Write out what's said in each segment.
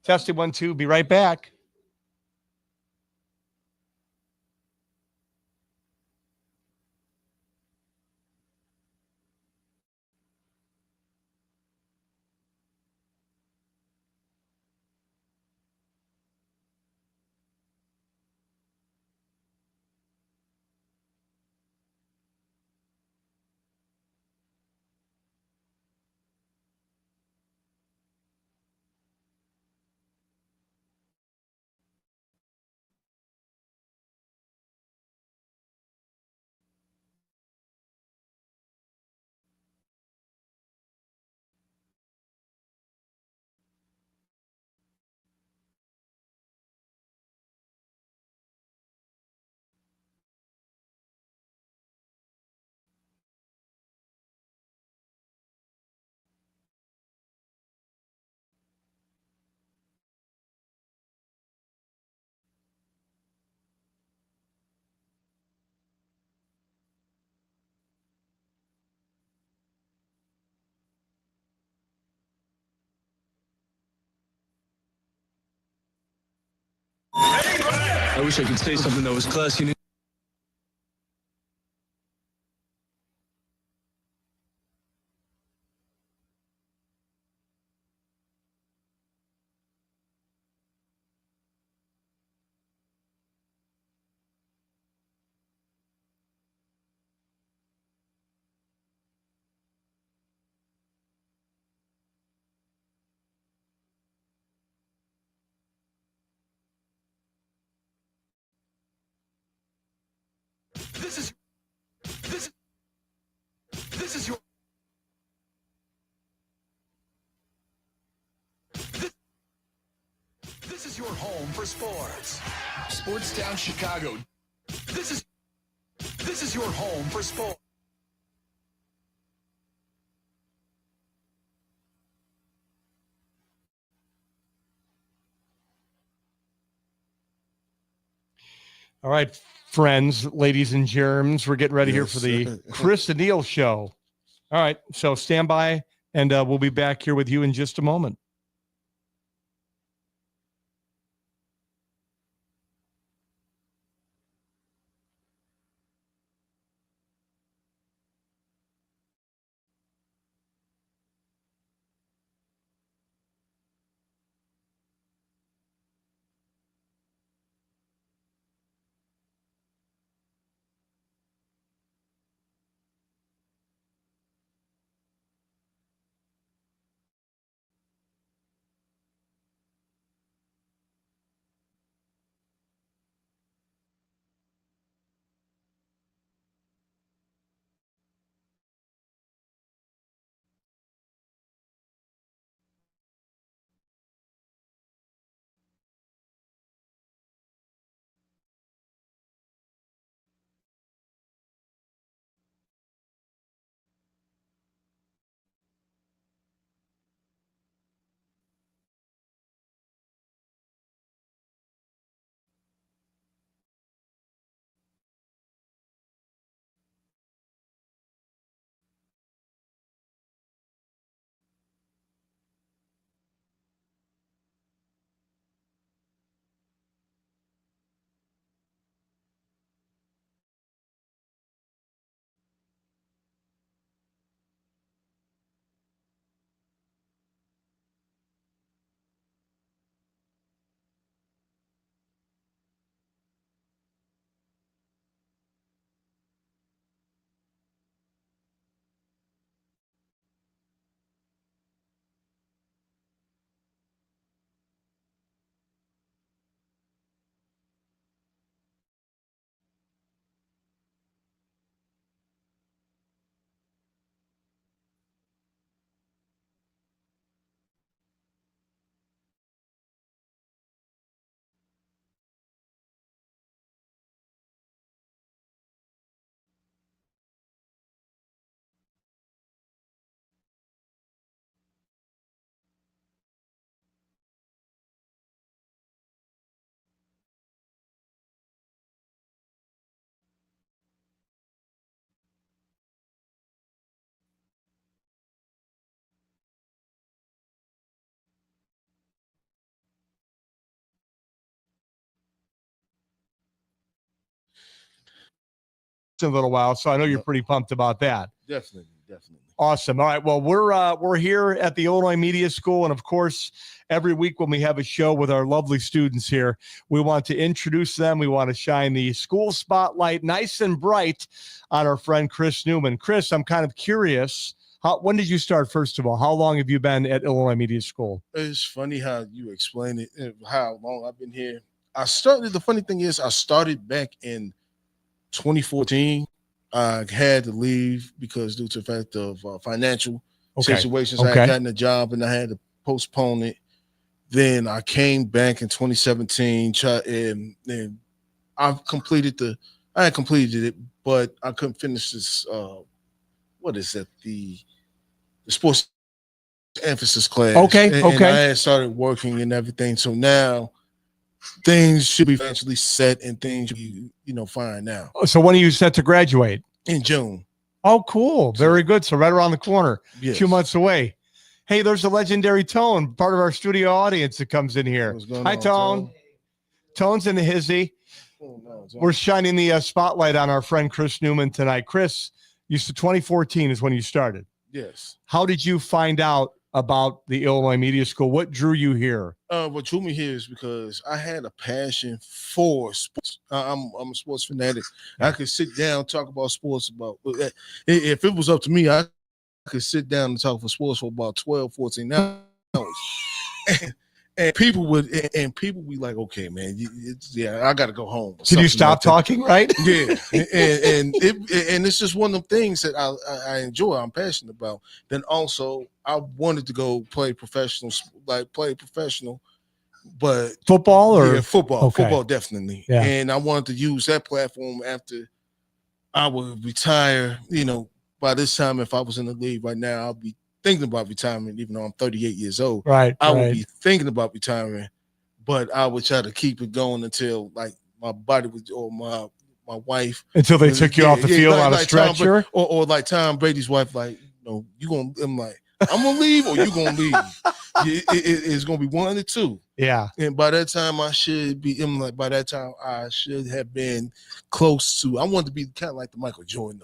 Testing 1, 2. Be right back. I wish I could say something that was classy. This is this this is your this, this is your home for sports. Sportstown Chicago. This is your home for sports. All right, friends, ladies and germs, we're getting ready here for the Chris and Neil show. All right, so stand by, and we'll be back here with you in just a moment. in a little while, so I know you're Yep. pretty pumped about that. Definitely. Awesome. All right. Well, we're here at the Illinois Media School, and of course, every week when we have a show with our lovely students here, we want to introduce them. We want to shine the school spotlight nice and bright on our friend Chris Newman. Chris, I'm kind of curious. When did you start? First of all, how long have you been at Illinois Media School? It's funny how you explain it and how long I've been here. The funny thing is, I started back in 2014. I had to leave because due to the fact of financial situations. I had gotten a job and I had to postpone it. Then I came back in 2017 and I had completed it, but I couldn't finish this. What is it? The sports emphasis class. Okay. And I had started working and everything. So now things should be eventually set and things should be, fine now. So when are you set to graduate? In June. Oh, cool. Very good. So right around the corner, Yes. 2 months away. Hey, there's a legendary Tone, part of our studio audience that comes in here. What's going Hi, on, Tone. Tone's in the hizzy. Oh, no, We're shining the spotlight on our friend Chris Newman tonight. Chris, 2014 is when you started. Yes. How did you find out about the Illinois Media School? What drew you here? What drew me here is because I had a passion for sports. I'm a sports fanatic. I could sit down and talk about sports. If it was up to me, I could sit down and talk for sports for about 12, 14 hours. And people would be like, okay, man, I got to go home. Did you stop talking, right? Yeah, and it's just one of the things that I enjoy. I'm passionate about. Then also, I wanted to go play professional, but Football or football, Okay. football definitely. Yeah. And I wanted to use that platform after I would retire. By this time, if I was in the league right now, I'll be thinking about retirement, even though I'm 38 years old. right? I would be thinking about retiring, but I would try to keep it going until like my body would, or my wife, until they took you off the field on a stretcher, or like Tom Brady's wife, like, I'm gonna leave or you gonna leave. It's gonna be one of the two. Yeah. And by that time, I should have been close to. I wanted to be kind of like the Michael Jordan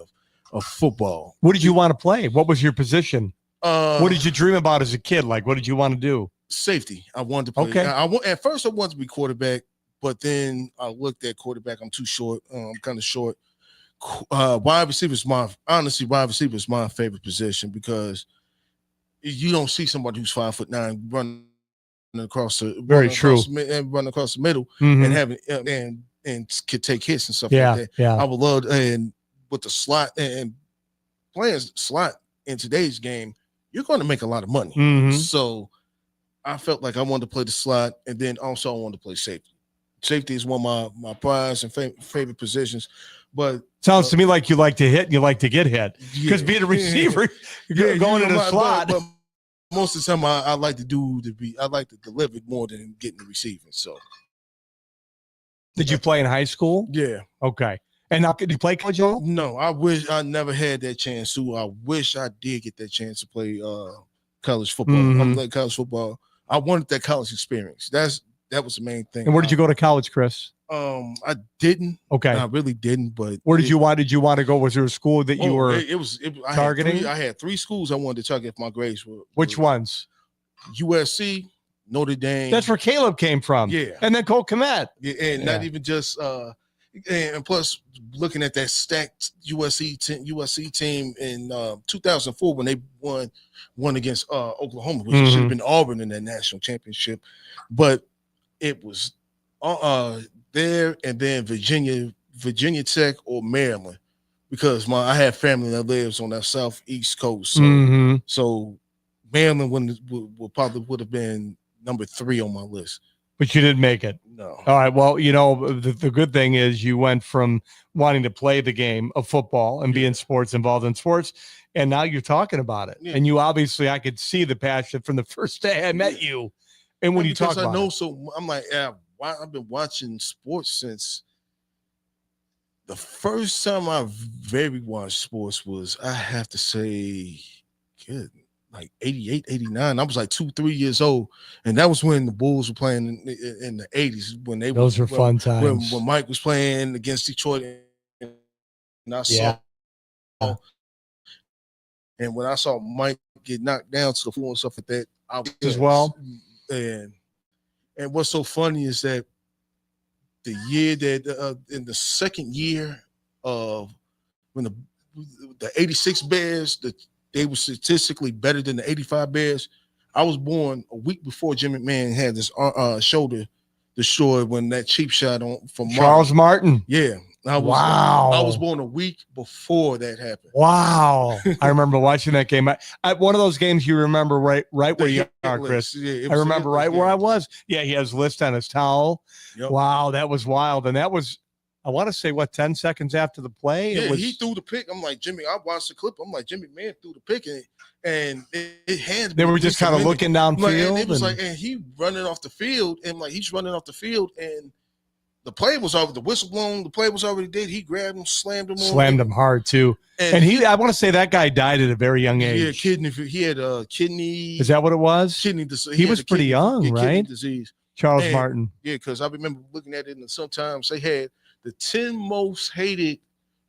of football. What did you want to play? What was your position? What What did you dream about as a kid? Like, what did you want to do? Safety. I wanted to play. Okay. At first I wanted to be quarterback, but then I looked at quarterback. I'm too short. I'm kind of short. Wide receiver is my favorite position because you don't see somebody who's 5'9" running across the run across the middle Mhm. and having and could take hits and stuff Yeah. like that. Yeah. I would love, and with the slot and playing slot in today's game, you're going to make a lot of money. Mhm. So I felt like I wanted to play the slot, and then also I wanted to play safety. Safety is one of my prized and favorite positions. But Sounds to me like you like to hit and you like to get hit. Because being a receiver, you're going in a slot. But most of the time, I like to deliver it more than getting the receiving. So, Did you play in high school? yeah. Okay. And now, did you play college at all? No, I wish I never had that chance to. I wish I did get that chance to play college football. Mhm. I played college football. I wanted that college experience. That was the main thing. And where did you go to college, Chris? I didn't. Okay. I really didn't. But Where did you want to go? Was there a school that you were targeting? I had three schools I wanted to target if my grades were. Which ones? USC, Notre Dame. That's where Caleb came from. Yeah. And then Cole Komet. Yeah, and not even just and plus looking at that stacked USC team in 2004 when they won against Oklahoma, which should have been Auburn in that national championship, but it was there, and then Virginia Tech or Maryland, because I have family that lives on that southeast coast, so Maryland would have been number 3 on my list. But you didn't make it. No. All right. Well, the good thing is you went from wanting to play the game of football and be involved in sports, and now you're talking about it. Yeah. And you obviously, I could see the passion from the first day I met you. And when you talk about it. So I'm like, I've been watching sports since the first time I very watched sports was, I have to say, good. Like 88, 89. I was like 2-3 years old. And that was when the Bulls were playing in the 80s. Those were fun times. When Mike was playing against Detroit and I saw, Yeah. and when I saw Mike get knocked down to the floor and stuff like that, I was As well. And what's so funny is that the year that in the second year of when the 86 Bears, they were statistically better than the 85 Bears. I was born a week before Jim McMahon had this shoulder destroyed when that cheap shot on from Charles Martin. Yeah. I was born a week before that happened. Wow. I remember watching that game. One of those games you remember right where you are, Chris. Yeah, I remember right where I was. Yeah, he has list on his towel. Yep. Wow, that was wild. And that was, I want to say, 10 seconds after the play? Yeah, he threw the pick. I'm like, Jimmy, I watched the clip. I'm like, Jimmy Man threw the pick, and it hands. They were just kind of looking downfield. And it was and he running off the field, and he's running off the field, and the play was already, the whistle blown, the play was already dead. He grabbed him, slammed him hard too. And he, I want to say that guy died at a very young age. He had kidney. Is that what it was? Kidney disease. He was pretty young, right? Kidney disease. Charles Martin. Yeah, because I remember looking at it, and sometimes they had the 10 most hated.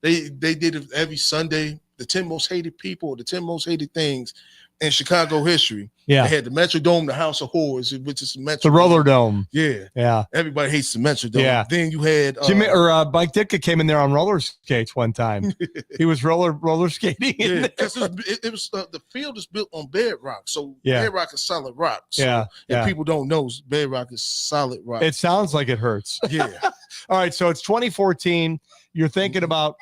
They did it every Sunday. The 10 most hated people, the 10 most hated things in Chicago history. Yeah, they had the Metrodome, the House of Horrors, which is the Roller Dome. Yeah. Everybody hates the Metrodome. Yeah. Then you had Jimmy Mike Ditka came in there on roller skates one time. He was roller skating. Yeah, because it was the field is built on bedrock, so bedrock is solid rock. So, and people don't know bedrock is solid rock. It sounds like it hurts. Yeah. All right, so it's 2014. You're thinking about.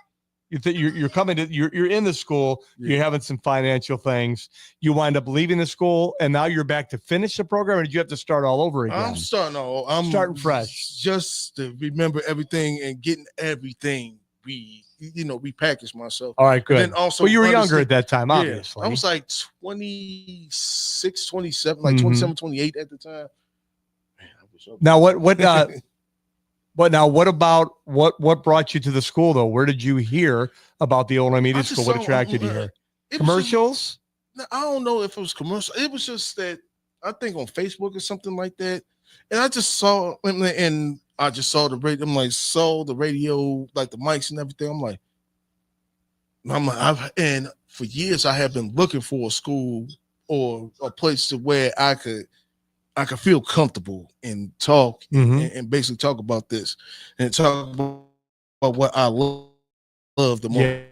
You're coming to you're in the school. You're having some financial things. You wind up leaving the school, and now you're back to finish the program, or did you have to start all over again? I'm starting fresh, just to remember everything and getting everything repackaged myself. All right, good. And also, you were younger at that time, obviously. I was like 26, 27, like 27, 28 at the time. Man, I wish I was now what? But now, what about what brought you to the school, though? Where did you hear about the Illinois Media School? What attracted you here? Commercials? I don't know if it was commercial. It was just that I think on Facebook or something like that. And I just saw, and I just saw the radio. I'm like, saw the radio, like the mics and everything. I'm like, and for years I have been looking for a school or a place to where I could feel comfortable and talk and basically talk about this and talk about what I love the most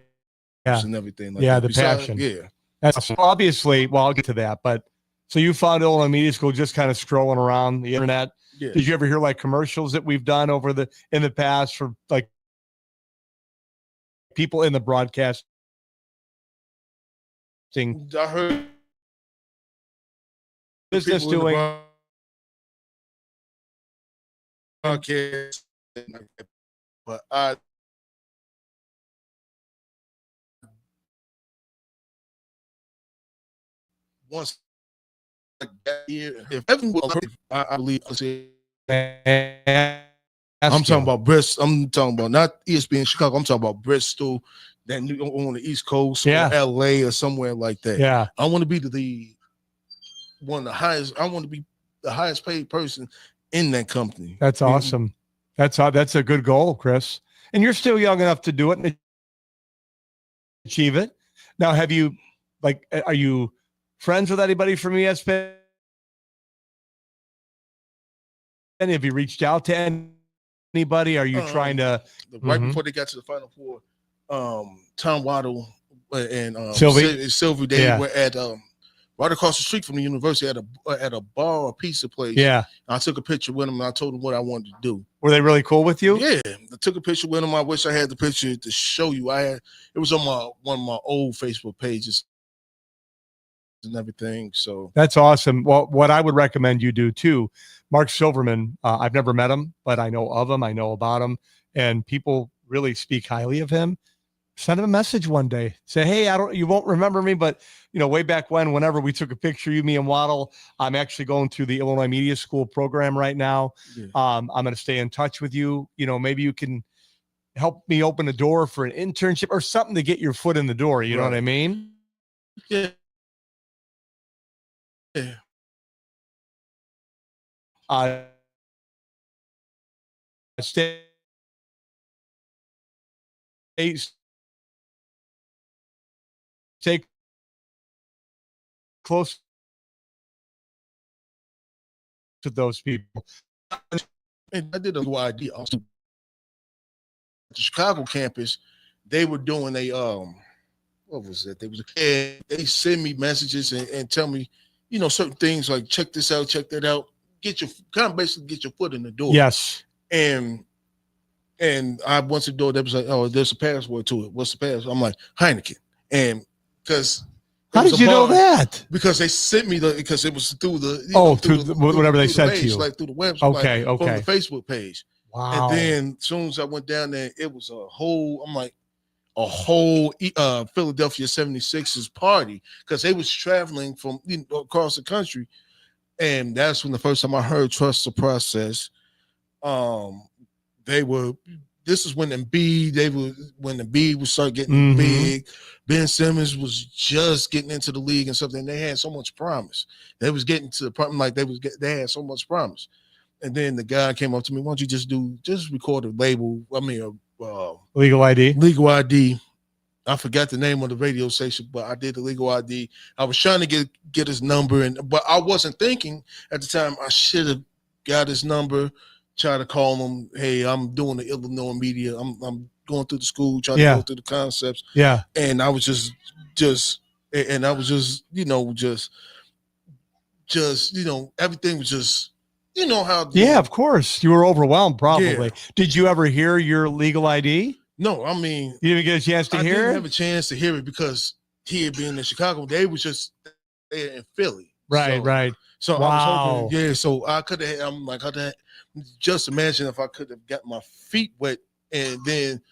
and everything. Like the passion. Yeah. That's obviously, well, I'll get to that. But so you found Illinois Media School just kind of scrolling around the internet. Yeah. Did you ever hear like commercials that we've done in the past for like people in the broadcasting? I heard business doing podcast, but once like that year, if everyone will heard, I believe I'm talking about Bristol. I'm talking about not ESPN Chicago. I'm talking about Bristol, that on the East Coast, or LA, or somewhere like that. Yeah, I want to be the one of the highest. I want to be the highest paid person in that company. That's awesome. That's a good goal, Chris. And you're still young enough to do it and achieve it. Now, are you friends with anybody from ESPN? And have you reached out to anybody? Are you trying to right before they got to the Final Four? Tom Waddle and Sylvie, they were at right across the street from the university at a bar or pizza place. Yeah. I took a picture with them and I told them what I wanted to do. Were they really cool with you? Yeah. I took a picture with them. I wish I had the picture to show you. It was on one of my old Facebook pages and everything. So that's awesome. Well, what I would recommend you do too, Mark Silverman, I've never met him, but I know of him. I know about him, and people really speak highly of him. Send him a message one day. Say, hey, you won't remember me, but way back whenever we took a picture, me and Waddle, I'm actually going through the Illinois Media School program right now. Yeah. I'm going to stay in touch with you. Maybe you can help me open a door for an internship or something to get your foot in the door. You know what I mean? Yeah. Stay stay close to those people. And I did a little idea also. The Chicago campus, they were doing a what was that? They send me messages and tell me, certain things like check this out, check that out. Basically get your foot in the door. Yes. And I once the door, they was like, oh, there's a password to it. What's the password? I'm like, Heineken. And because how did you know that? Because they sent me because it was through the whatever they sent to you, like through the website, okay, from the Facebook page. Wow. And then as soon as I went down there, it was a whole Philadelphia 76ers party because they was traveling from across the country, and that's when the first time I heard Trust the Process. This is when Embiid would start getting big. Ben Simmons was just getting into the league and something. They had so much promise. They was getting to the problem like they had so much promise. And then the guy came up to me, why don't you just record a label? I mean, Legal ID. Legal ID. I forgot the name of the radio station, but I did the Legal ID. I was trying to get his number, but I wasn't thinking at the time I should have got his number, try to call him. Hey, I'm doing the Illinois media. I'm going through the school, trying to go through the concepts. Yeah. And I was just everything was just, how. Yeah, of course. You were overwhelmed, probably. Yeah. Did you ever hear your legal ID? No, I mean, you didn't get a chance to hear it? I didn't have a chance to hear it because here being in Chicago, they was just in Philly. Right. So wow. I was hoping, so I could have, just imagine if I could have got my feet wet and then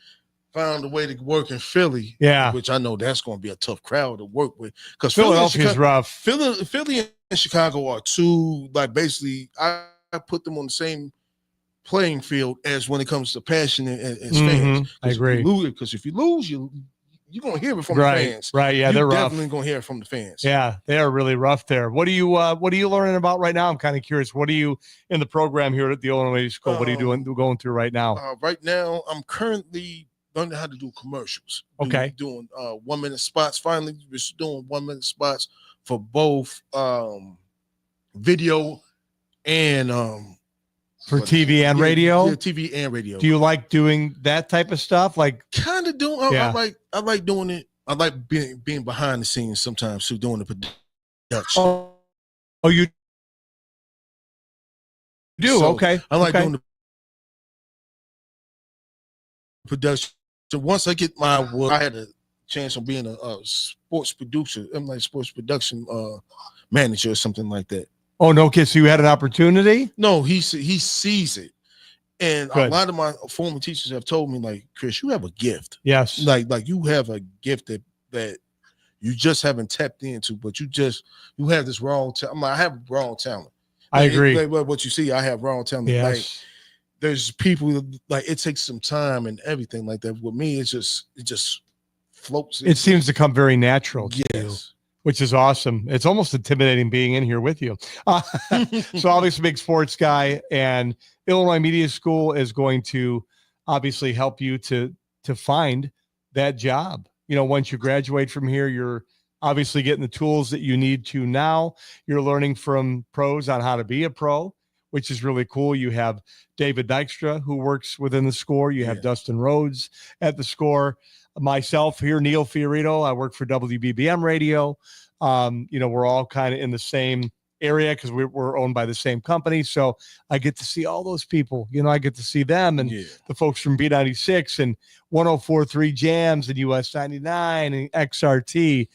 found a way to work in Philly. Yeah. Which I know that's going to be a tough crowd to work with. Because Philadelphia's rough. Philly and Chicago are two, basically, I put them on the same playing field as when it comes to passion and fans. I agree. Because if you lose, you're gonna hear it from the fans. Right. Yeah, they're definitely rough. Gonna hear it from the fans. Yeah, they are really rough there. What are you learning about right now? I'm kind of curious. What are you in the program here at the Illinois School? What are you going through right now? Right now, I'm currently learning how to do commercials. Okay. Doing 1 minute spots. Finally, just doing 1 minute spots for both video and for TV and radio? Yeah, TV and radio. Do you like doing that type of stuff? Like kind of doing. I like doing it. I like being behind the scenes sometimes too, doing the production. Oh, you do? So okay. I like doing the production. So once I get my work, I had a chance of being a sports producer. I'm like sports production manager or something like that. Oh, no, okay. So you had an opportunity? No, he sees it. And a lot of my former teachers have told me, like, Chris, you have a gift. Yes. Like you have a gift that you just haven't tapped into, but you have this raw talent. I'm like, I have raw talent. I agree. What you see, I have raw talent. Yes. Like, there's people like it takes some time and everything like that. With me, it just floats. It seems to come very natural to you. Yes. Which is awesome. It's almost intimidating being in here with you. So obviously big sports guy, and Illinois Media School is going to obviously help you to find that job. Once you graduate from here, you're obviously getting the tools that you need to now. You're learning from pros on how to be a pro, which is really cool. You have David Dykstra, who works within the Score. You have Dustin Rhodes at the Score. Myself here, Neil Fiorito. I work for WBBM Radio. We're all kind of in the same area because we're owned by the same company. So I get to see all those people. I get to see them and the folks from B96 and 104.3 Jams and US 99 and XRT.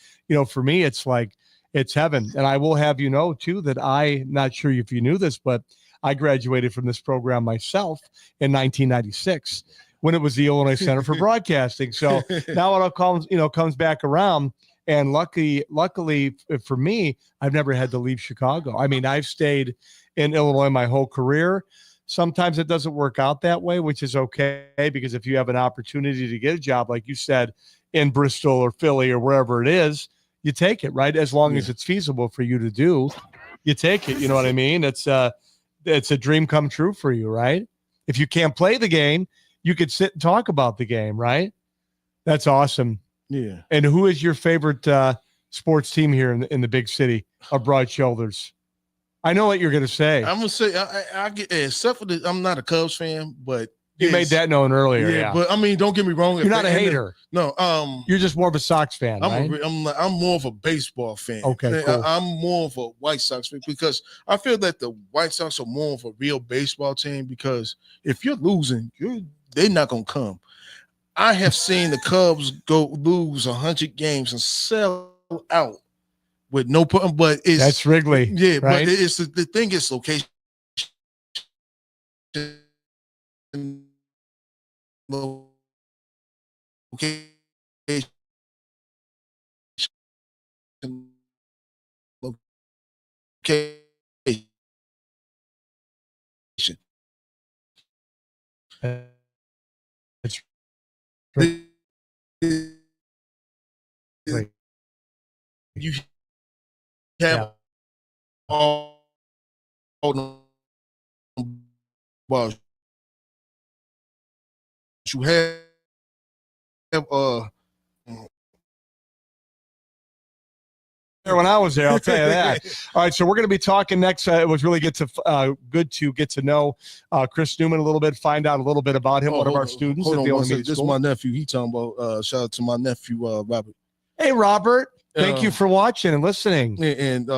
For me, it's like it's heaven. And I will have you know, too, that I'm not sure if you knew this, but I graduated from this program myself in 1996. When it was the Illinois Center for Broadcasting. So now it all comes back around. And luckily for me, I've never had to leave Chicago. I mean, I've stayed in Illinois my whole career. Sometimes it doesn't work out that way, which is okay, because if you have an opportunity to get a job, like you said, in Bristol or Philly or wherever it is, you take it, right? As long as it's feasible for you to do, you take it. You know what I mean? It's a dream come true for you, right? If you can't play the game, you could sit and talk about the game, right? That's awesome. Yeah. And who is your favorite sports team here in the big city of Broad Shoulders? I know what you're going to say. I'm gonna say I get, except for I'm not a Cubs fan, but You made that known earlier. Yeah. But I mean, don't get me wrong. You're not a hater. No. You're just more of a Sox fan, right? I'm more of a baseball fan. Okay, cool. I'm more of a White Sox fan because I feel that the White Sox are more of a real baseball team because if you're losing, they're not gonna come. I have seen the Cubs lose 100 games and sell out with no problem, but that's Wrigley. Yeah, right? But it's the thing is location. Location. That's right. You have all the balls. You have when I was there, I'll tell you that. All right, so we're going to be talking next. It was really good to get to know Chris Newman a little bit, find out a little bit about him, one of our students at the Ole Miss This is my nephew. He talking about shout out to my nephew Robert. Hey, Robert. Thank you for watching and listening. And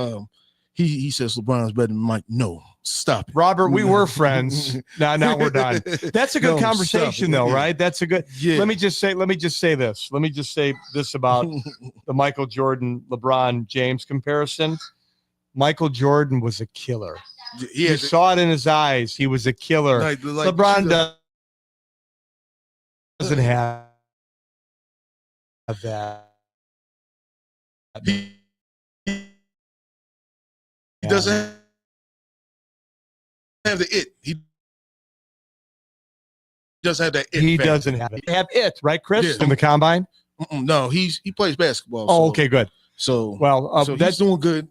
he says LeBron's better than Mike. No, stop it. Robert, we were friends. Now we're done. That's a good conversation, though, right? That's a good. Yeah. Let me just say this. Let me just say this about the Michael Jordan, LeBron James comparison. Michael Jordan was a killer. You saw it in his eyes. He was a killer. Like LeBron doesn't have that. He doesn't have the it. He doesn't have that it. He doesn't have it. They have it, right, Chris? Yeah. In the combine? No, he plays basketball. Oh, okay, good. So that's he's doing good.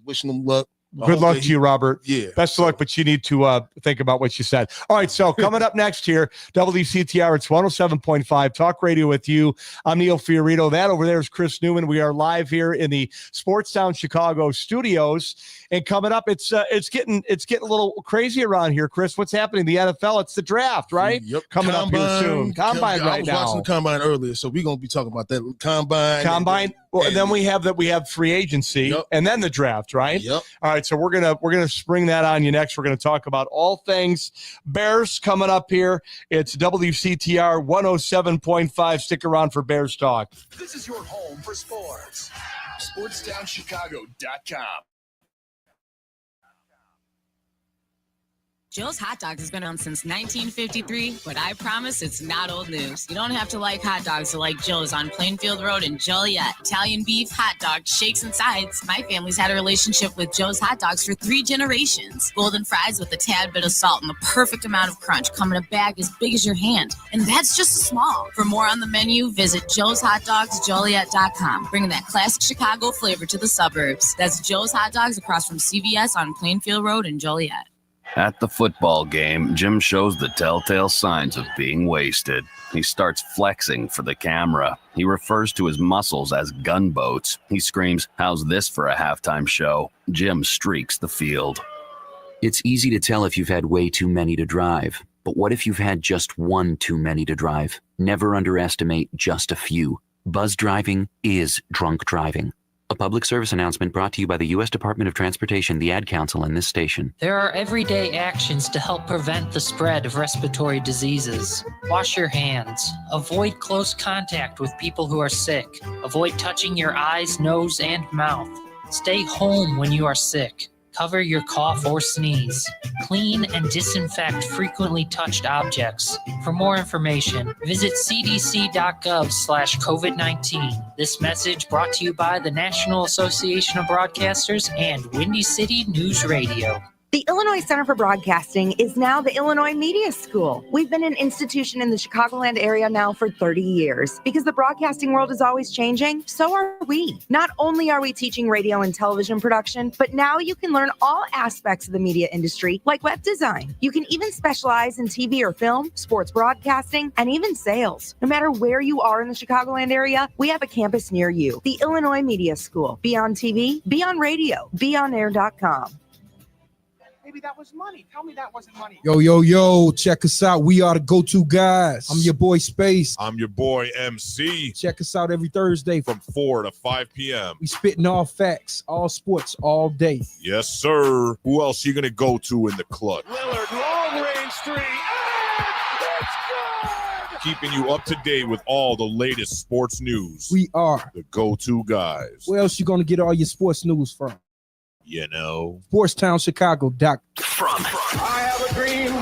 Wishing him luck. Good luck to you, Robert. Yeah. Best of luck, but you need to think about what you said. All right, so coming up next here, WCTR, it's 107.5 Talk Radio with you. I'm Neil Fiorito. That over there is Chris Newman. We are live here in the Sportstown Chicago studios. And coming up, it's getting a little crazy around here, Chris. What's happening in the NFL? It's the draft, right? Yep. Coming up here soon. Combine right now. I was watching the combine earlier, so we're gonna be talking about that combine. And then we have free agency, and then the draft, right? Yep. All right, so we're gonna spring that on you next. We're gonna talk about all things Bears coming up here. It's WCTR 107.5. Stick around for Bears talk. This is your home for sports. SportsTownChicago.com. Joe's Hot Dogs has been around since 1953, but I promise it's not old news. You don't have to like hot dogs to like Joe's on Plainfield Road in Joliet. Italian beef, hot dogs, shakes, and sides. My family's had a relationship with Joe's Hot Dogs for 3 generations. Golden fries with a tad bit of salt and the perfect amount of crunch come in a bag as big as your hand. And that's just small. For more on the menu, visit joeshotdogsjoliet.com, bringing that classic Chicago flavor to the suburbs. That's Joe's Hot Dogs across from CVS on Plainfield Road in Joliet. At the football game, Jim shows the telltale signs of being wasted. He starts flexing for the camera. He refers to his muscles as gunboats. He screams, "How's this for a halftime show?" Jim streaks the field. It's easy to tell if you've had way too many to drive. But what if you've had just one too many to drive? Never underestimate just a few. Buzz driving is drunk driving. A public service announcement brought to you by the U.S. Department of Transportation, the Ad Council, and this station. There are everyday actions to help prevent the spread of respiratory diseases. Wash your hands. Avoid close contact with people who are sick. Avoid touching your eyes, nose, and mouth. Stay home when you are sick. Cover your cough or sneeze. Clean and disinfect frequently touched objects. For more information, visit cdc.gov/COVID-19. This message brought to you by the National Association of Broadcasters and Windy City News Radio. The Illinois Center for Broadcasting is now the Illinois Media School. We've been an institution in the Chicagoland area now for 30 years. Because the broadcasting world is always changing, so are we. Not only are we teaching radio and television production, but now you can learn all aspects of the media industry, like web design. You can even specialize in TV or film, sports broadcasting, and even sales. No matter where you are in the Chicagoland area, we have a campus near you. The Illinois Media School. Be on TV, be on radio, beonair.com. Maybe that was money. Tell me that wasn't money. Yo, check us out. We are the go-to guys. I'm your boy Space. I'm your boy MC. Check us out every Thursday from 4 to 5 p.m. We spitting all facts, all sports, all day. Yes, sir. Who else you gonna go to in the clutch? Lillard, long range three. And it's good! Keeping you up to date with all the latest sports news. We are the go-to guys. Where else you gonna get all your sports news from? You know, SportsTownChicago.com. From I have a dream.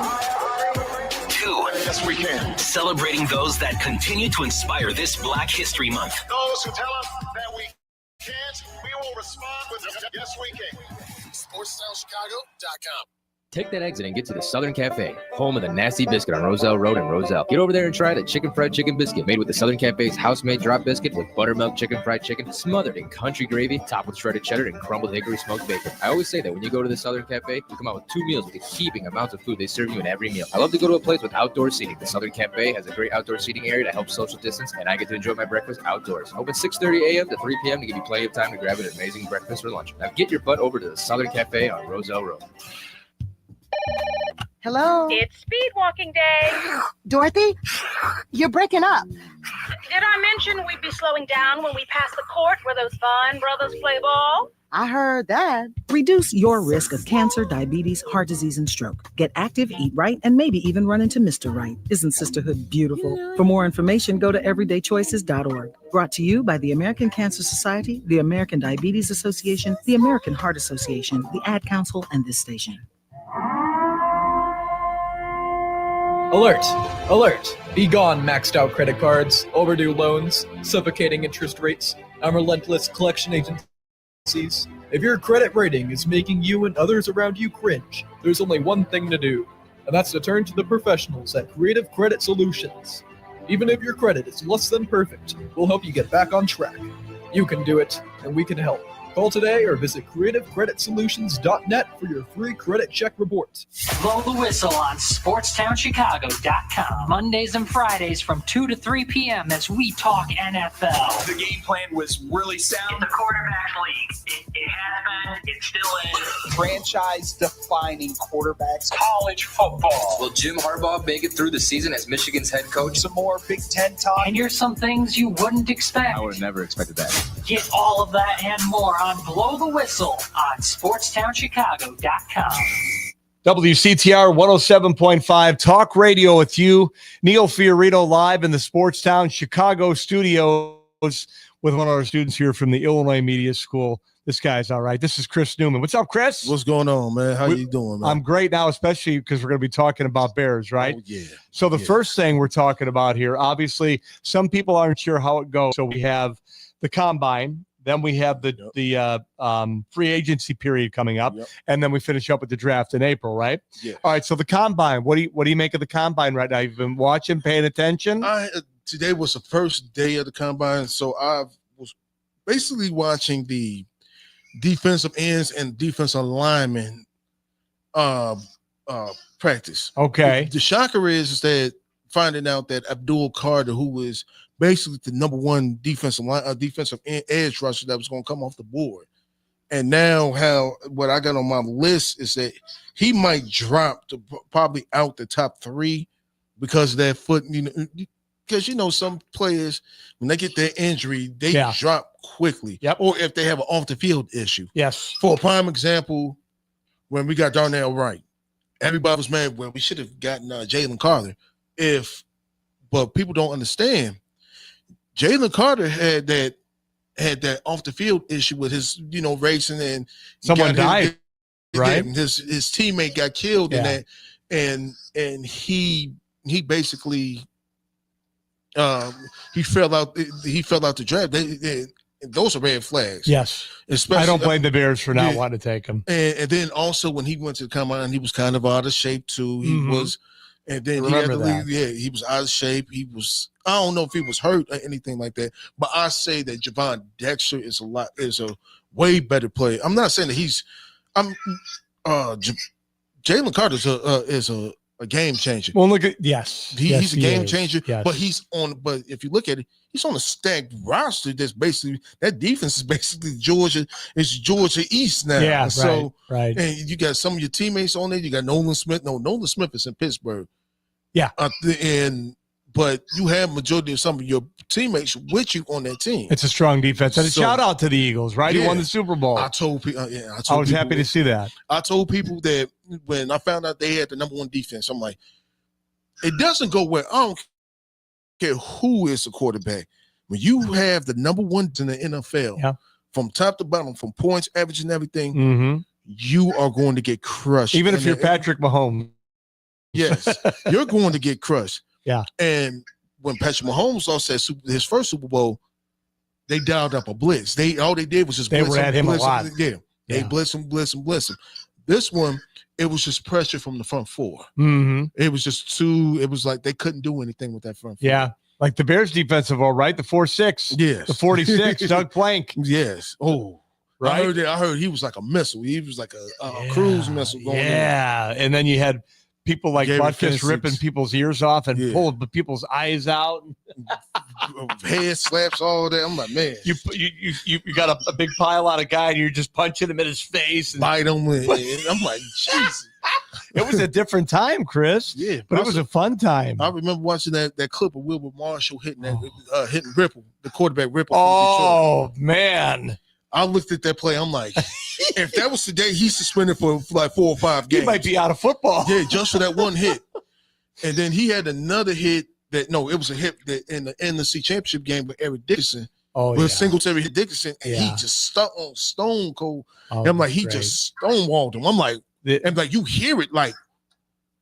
To Yes, we can. Celebrating those that continue to inspire this Black History Month. Those who tell us that we can't, we will respond with yes, we can. SportsTownChicago.com. Take that exit and get to the Southern Cafe, home of the Nasty Biscuit on Roselle Road in Roselle. Get over there and try the chicken fried chicken biscuit made with the Southern Cafe's house-made drop biscuit with buttermilk chicken fried chicken smothered in country gravy, topped with shredded cheddar and crumbled hickory smoked bacon. I always say that when you go to the Southern Cafe, you come out with 2 meals with the heaping amounts of food they serve you in every meal. I love to go to a place with outdoor seating. The Southern Cafe has a great outdoor seating area to help social distance, and I get to enjoy my breakfast outdoors. Open 6:30 a.m. to 3 p.m. to give you plenty of time to grab an amazing breakfast or lunch. Now get your butt over to the Southern Cafe on Roselle Road. Hello? It's speed walking day. Dorothy? You're breaking up. Did I mention we'd be slowing down when we pass the court where those fine brothers play ball? I heard that. Reduce your risk of cancer, diabetes, heart disease, and stroke. Get active, eat right, and maybe even run into Mr. Right. Isn't sisterhood beautiful? For more information, go to everydaychoices.org. Brought to you by the American Cancer Society, the American Diabetes Association, the American Heart Association, the Ad Council, and this station. Alert! Alert! Be gone, maxed out credit cards, overdue loans, suffocating interest rates, and relentless collection agencies. If your credit rating is making you and others around you cringe, there's only one thing to do, and that's to turn to the professionals at Creative Credit Solutions. Even if your credit is less than perfect, we'll help you get back on track. You can do it, and we can help. Call today or visit creativecreditsolutions.net for your free credit check report. Blow the whistle on SportsTownChicago.com. Mondays and Fridays from 2 to 3 p.m. as we talk NFL. The game plan was really sound. The quarterback league. It has been. It still is. Franchise-defining quarterbacks. College football. Will Jim Harbaugh make it through the season as Michigan's head coach? Some more Big Ten talk. And here's some things you wouldn't expect. I would have never expected that. Get all of that and more on Blow the Whistle on SportsTownChicago.com. WCTR 107.5 Talk Radio with you. Neil Fiorito live in the Sportstown Chicago studios with one of our students here from the Illinois Media School. This guy's all right. This is Chris Newman. What's up, Chris? What's going on, man? How you doing, man? I'm great now, especially because we're going to be talking about Bears, right? Oh, yeah. So the first thing we're talking about here, obviously, some people aren't sure how it goes. So we have the Combine. Then we have the free agency period coming up, and then we finish up with the draft in April, right? Yeah. All right. So the Combine. What do you make of the Combine right now? You've been watching, paying attention. Today was the first day of the Combine, so I was basically watching the defensive ends and defensive linemen practice. Okay. The shocker is that finding out that Abdul Carter, who was basically the number one defensive edge rusher that was going to come off the board. And now what I got on my list is that he might drop to probably out the top 3 because of that foot, because, some players, when they get their injury, they drop quickly. Yep. Or if they have an off the field issue. Yes. For a prime example, when we got Darnell Wright, everybody was mad when we should have gotten Jalen Carter. But people don't understand. Jalen Carter had that off the field issue with his, racing, and someone died, right? His teammate got killed in that, and he basically he fell out the draft. those are red flags. Yes. Especially, I don't blame the Bears for not wanting to take him. And then also when he went to the combine, he was kind of out of shape too. He was, and then he had to leave. Yeah, he was out of shape. He was. I don't know if he was hurt or anything like that, but I say that Javon Dexter is a way better player. I'm not saying that Jalen Carter is a game changer. Well, look at he's a game changer. Yes. But if you look at it, he's on a stacked roster. That's basically that defense is basically Georgia. It's Georgia East now. Yeah, so right. And you got some of your teammates on there. You got Nolan Smith. No, Nolan Smith is in Pittsburgh. Yeah, but you have majority of some of your teammates with you on that team. It's a strong defense. And a shout out to the Eagles, right? Yeah, Who won the Super Bowl. I told people. I was happy to see that. I told people that when I found out they had the number one defense, I'm like, it doesn't go where I don't care who is the quarterback. When you have the number one in the NFL, from top to bottom, from points, average, and everything, you are going to get crushed. Even if you're Patrick Mahomes. Yes, you're going to get crushed. Yeah. And when Patrick Mahomes lost his first Super Bowl, they dialed up a blitz. All they did was just they blitz were at him a lot. Yeah. They blitz him. This one, it was just pressure from the front four. It was just it was like they couldn't do anything with that front four. Yeah. Like the Bears defensive, all right. The 4-6. Yes. The 46, Doug Plank. Yes. Oh, right. I heard he was like a missile. He was like a cruise missile going in. And then you had people like Gary Butkus ripping people's ears off and pulling people's eyes out. Head slaps, all that. I'm like, man. You got a big pile on a guy and you're just punching him in his face. And bite him. And I'm like, Jesus. It was a different time, Chris. Yeah. But it was a fun time. I remember watching that clip of Wilbur Marshall hitting hitting Ripple, the quarterback Ripple. Oh, man. I looked at that play. I'm like, if that was today, he's suspended for like 4 or 5 games. He might be out of football. Yeah, just for that one hit. And then he had another hit it was a hit that in the NFC Championship game with Eric Dickerson. With Singletary hit Dickerson, and he just stuck on stone cold. I'm like, he just stonewalled him. I'm like, you hear it like,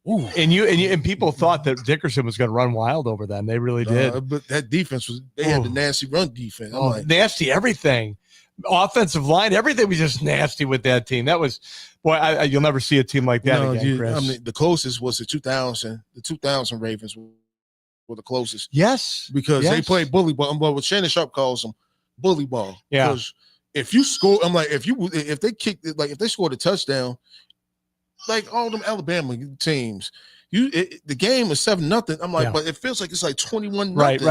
ooh. And people thought that Dickerson was going to run wild over them. They really did. But that defense they had the nasty run defense. I'm like, nasty everything. Offensive line, everything was just nasty with that team. That was, you'll never see a team like that again, Chris. I mean, the closest was the 2000 Ravens were the closest. Yes. Because they played bully ball. But what Shannon Sharp calls them bully ball. Yeah. Because if you score, I'm like, if they kicked it, like if they scored a touchdown, like all them Alabama teams, the game is 7-0. I'm like, but it feels like it's like 21-0. Right.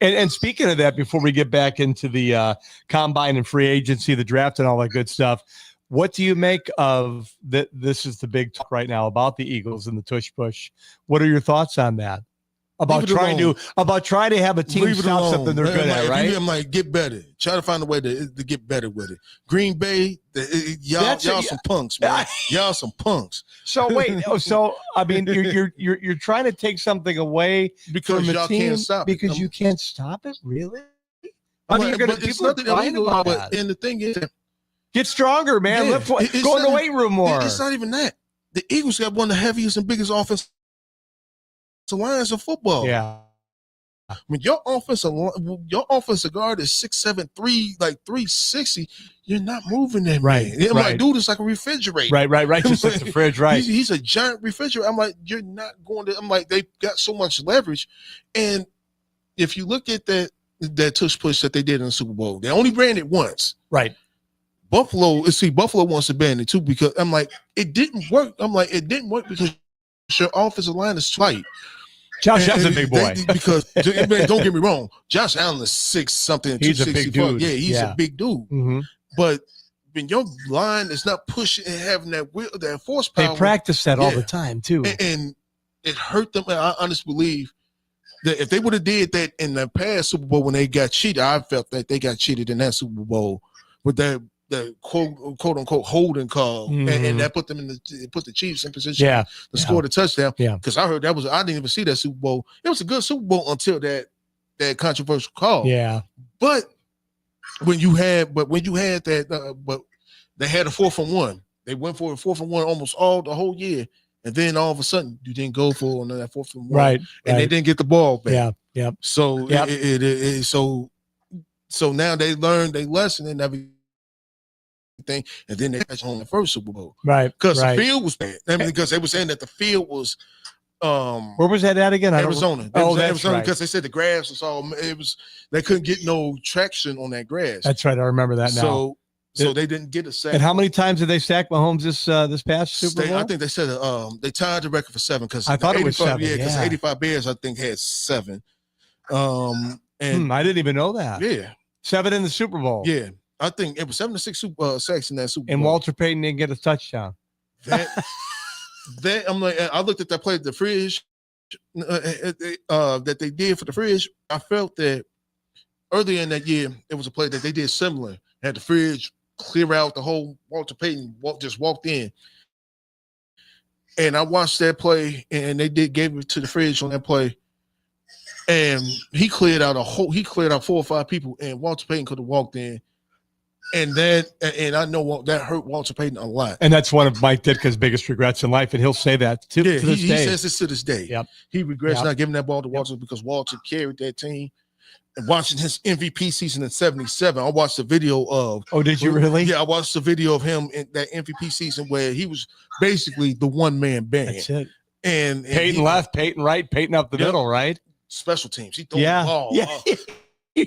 And speaking of that, before we get back into the combine and free agency, the draft and all that good stuff, what do you make of that? This is the big talk right now about the Eagles and the tush push. What are your thoughts on that? About trying to have a team stop something they're good at, right? I'm like, get better. Try to find a way to get better with it. Green Bay, y'all some punks, man. Y'all some punks. So wait, I mean, you're trying to take something away because from y'all team can't stop because it. you can't stop it, really? I mean, it's nothing illegal about it. And the thing is, get stronger, man. Go in the weight room more. It's not even that. The Eagles got one of the heaviest and biggest offensive lines of football. Yeah. When your offensive guard is 6'7", 360, you're not moving that right. man. I'm like, dude, it's like a refrigerator. Right. Just like the fridge, right? He's a giant refrigerator. I'm like, you're not going to. I'm like, they got so much leverage, and if you look at that tush push that they did in the Super Bowl, they only ran it once. Right. Buffalo wants to ban it too because I'm like, it didn't work. I'm like, it didn't work because your offensive line is tight. Josh Allen's a big boy. Because don't get me wrong, Josh Allen is 6-something. He's a big dude. Yeah, he's a big dude. Mm-hmm. But when your line is not pushing and having that force power, they practice that all the time too, and it hurt them. And I honestly believe that if they would have did that in the past Super Bowl when they got cheated, I felt that they got cheated in that Super Bowl with that quote unquote holding call, and that put them put the Chiefs in position to score the touchdown. Yeah, because I heard I didn't even see that Super Bowl. It was a good Super Bowl until that controversial call. Yeah, but when you had that, but they had a 4th and 1. They went for a 4th and 1 almost the whole year, and then all of a sudden you didn't go for that 4th and 1, right? And they didn't get the ball back. Yeah. So so so now they learned their lesson and everything, and then they got home the first Super Bowl. Right. Because right. the field was bad. I mean, because they were saying that the field was where was that at again? Arizona. Oh, that's Arizona, right. because they said the grass was all they couldn't get no traction on that grass. That's right. I remember that now. So they didn't get a sack. And how many times did they sack Mahomes this past Super Bowl? I think they said they tied the record for 7 because I thought it was 7. Yeah, because 85 Bears I think had 7. And I didn't even know that. Yeah, 7 in the Super Bowl. Yeah, I think it was 7 to 6 sacks in that Super Bowl. And Walter Payton didn't get a touchdown. That I'm like, I looked at that play, the fridge that they did for the fridge. I felt that earlier in that year, it was a play that they did similar. Had the fridge clear out the whole Walter Payton just walked in. And I watched that play, and they gave it to the fridge on that play. And he cleared out 4 or 5 people, and Walter Payton could have walked in. And I know that hurt Walter Payton a lot. And that's one of Mike Ditka's biggest regrets in life, and he'll say that to this he day. says this to this day. Yep. He regrets not giving that ball to Walter because Walter carried that team. And watching his MVP season in 77, I watched the video of. Oh, did you really? Yeah, I watched the video of him in that MVP season where he was basically the one-man band. That's it. And Peyton left, Peyton right, Peyton up the middle, right? Special teams. He threw the ball. Yeah.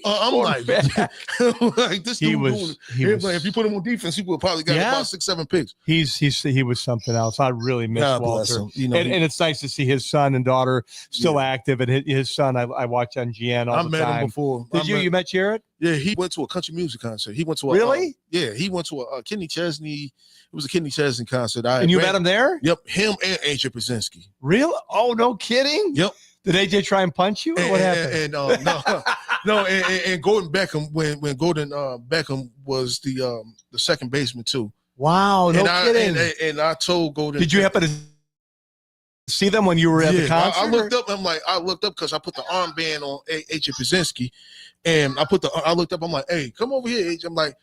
I'm like this dude. If you put him on defense, he would probably got about 6-7 picks. He was something else. I really miss God bless Walter. him. You know, and it's nice to see his son and daughter still active. And his son, I watch on GN all the time. I met him before. You met Jared? Yeah, he went to a country music concert. He went to a really? He went to a Kenny Chesney. It was a Kenny Chesney concert. And you met him there? Yep, him and AJ Brzezinski. Really? Oh, no kidding. Yep. Did AJ try and punch you? Or what happened? And Gordon Beckham when Gordon Beckham was the second baseman too. Wow, no kidding. And I told Gordon. Did you happen to see them when you were at the concert? I looked up. I looked up because I put the armband on AJ Brzezinski, and I looked up. I'm like, hey, come over here, AJ. I'm like,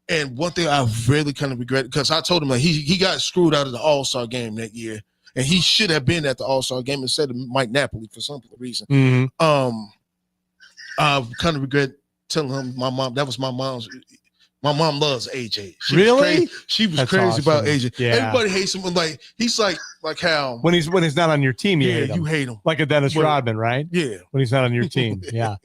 and one thing I really kind of regret because I told him like he got screwed out of the All-Star game that year. And he should have been at the All-Star game instead of Mike Napoli for some reason. Mm-hmm. I kind of regret telling him my mom. That was my mom's. My mom loves AJ. Really? She was crazy about AJ. Yeah. Everybody hates him. Like he's like how when he's not on your team, you hate him. Like a Dennis Rodman, right? Yeah. When he's not on your team, yeah.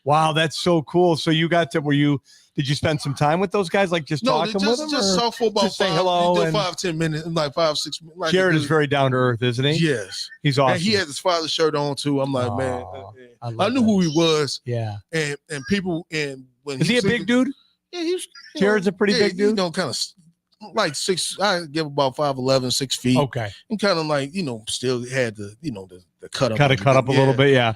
Wow, that's so cool. So you got to did you spend some time with those guys, like just talking with them? Just talk for about say hello and 5-10 minutes, like 5-6 minutes. Like Jared is very down to earth, isn't he? Yes, he's awesome. And he had his father's shirt on too. I'm like, man, I knew that. who he was. Yeah, and people when is he a big dude? Yeah, he's Jared's a pretty big dude. Kind of like 6. I give about 5'11", 6 feet. Okay, and kind of like still had the the cut up, cut up a little bit, yeah.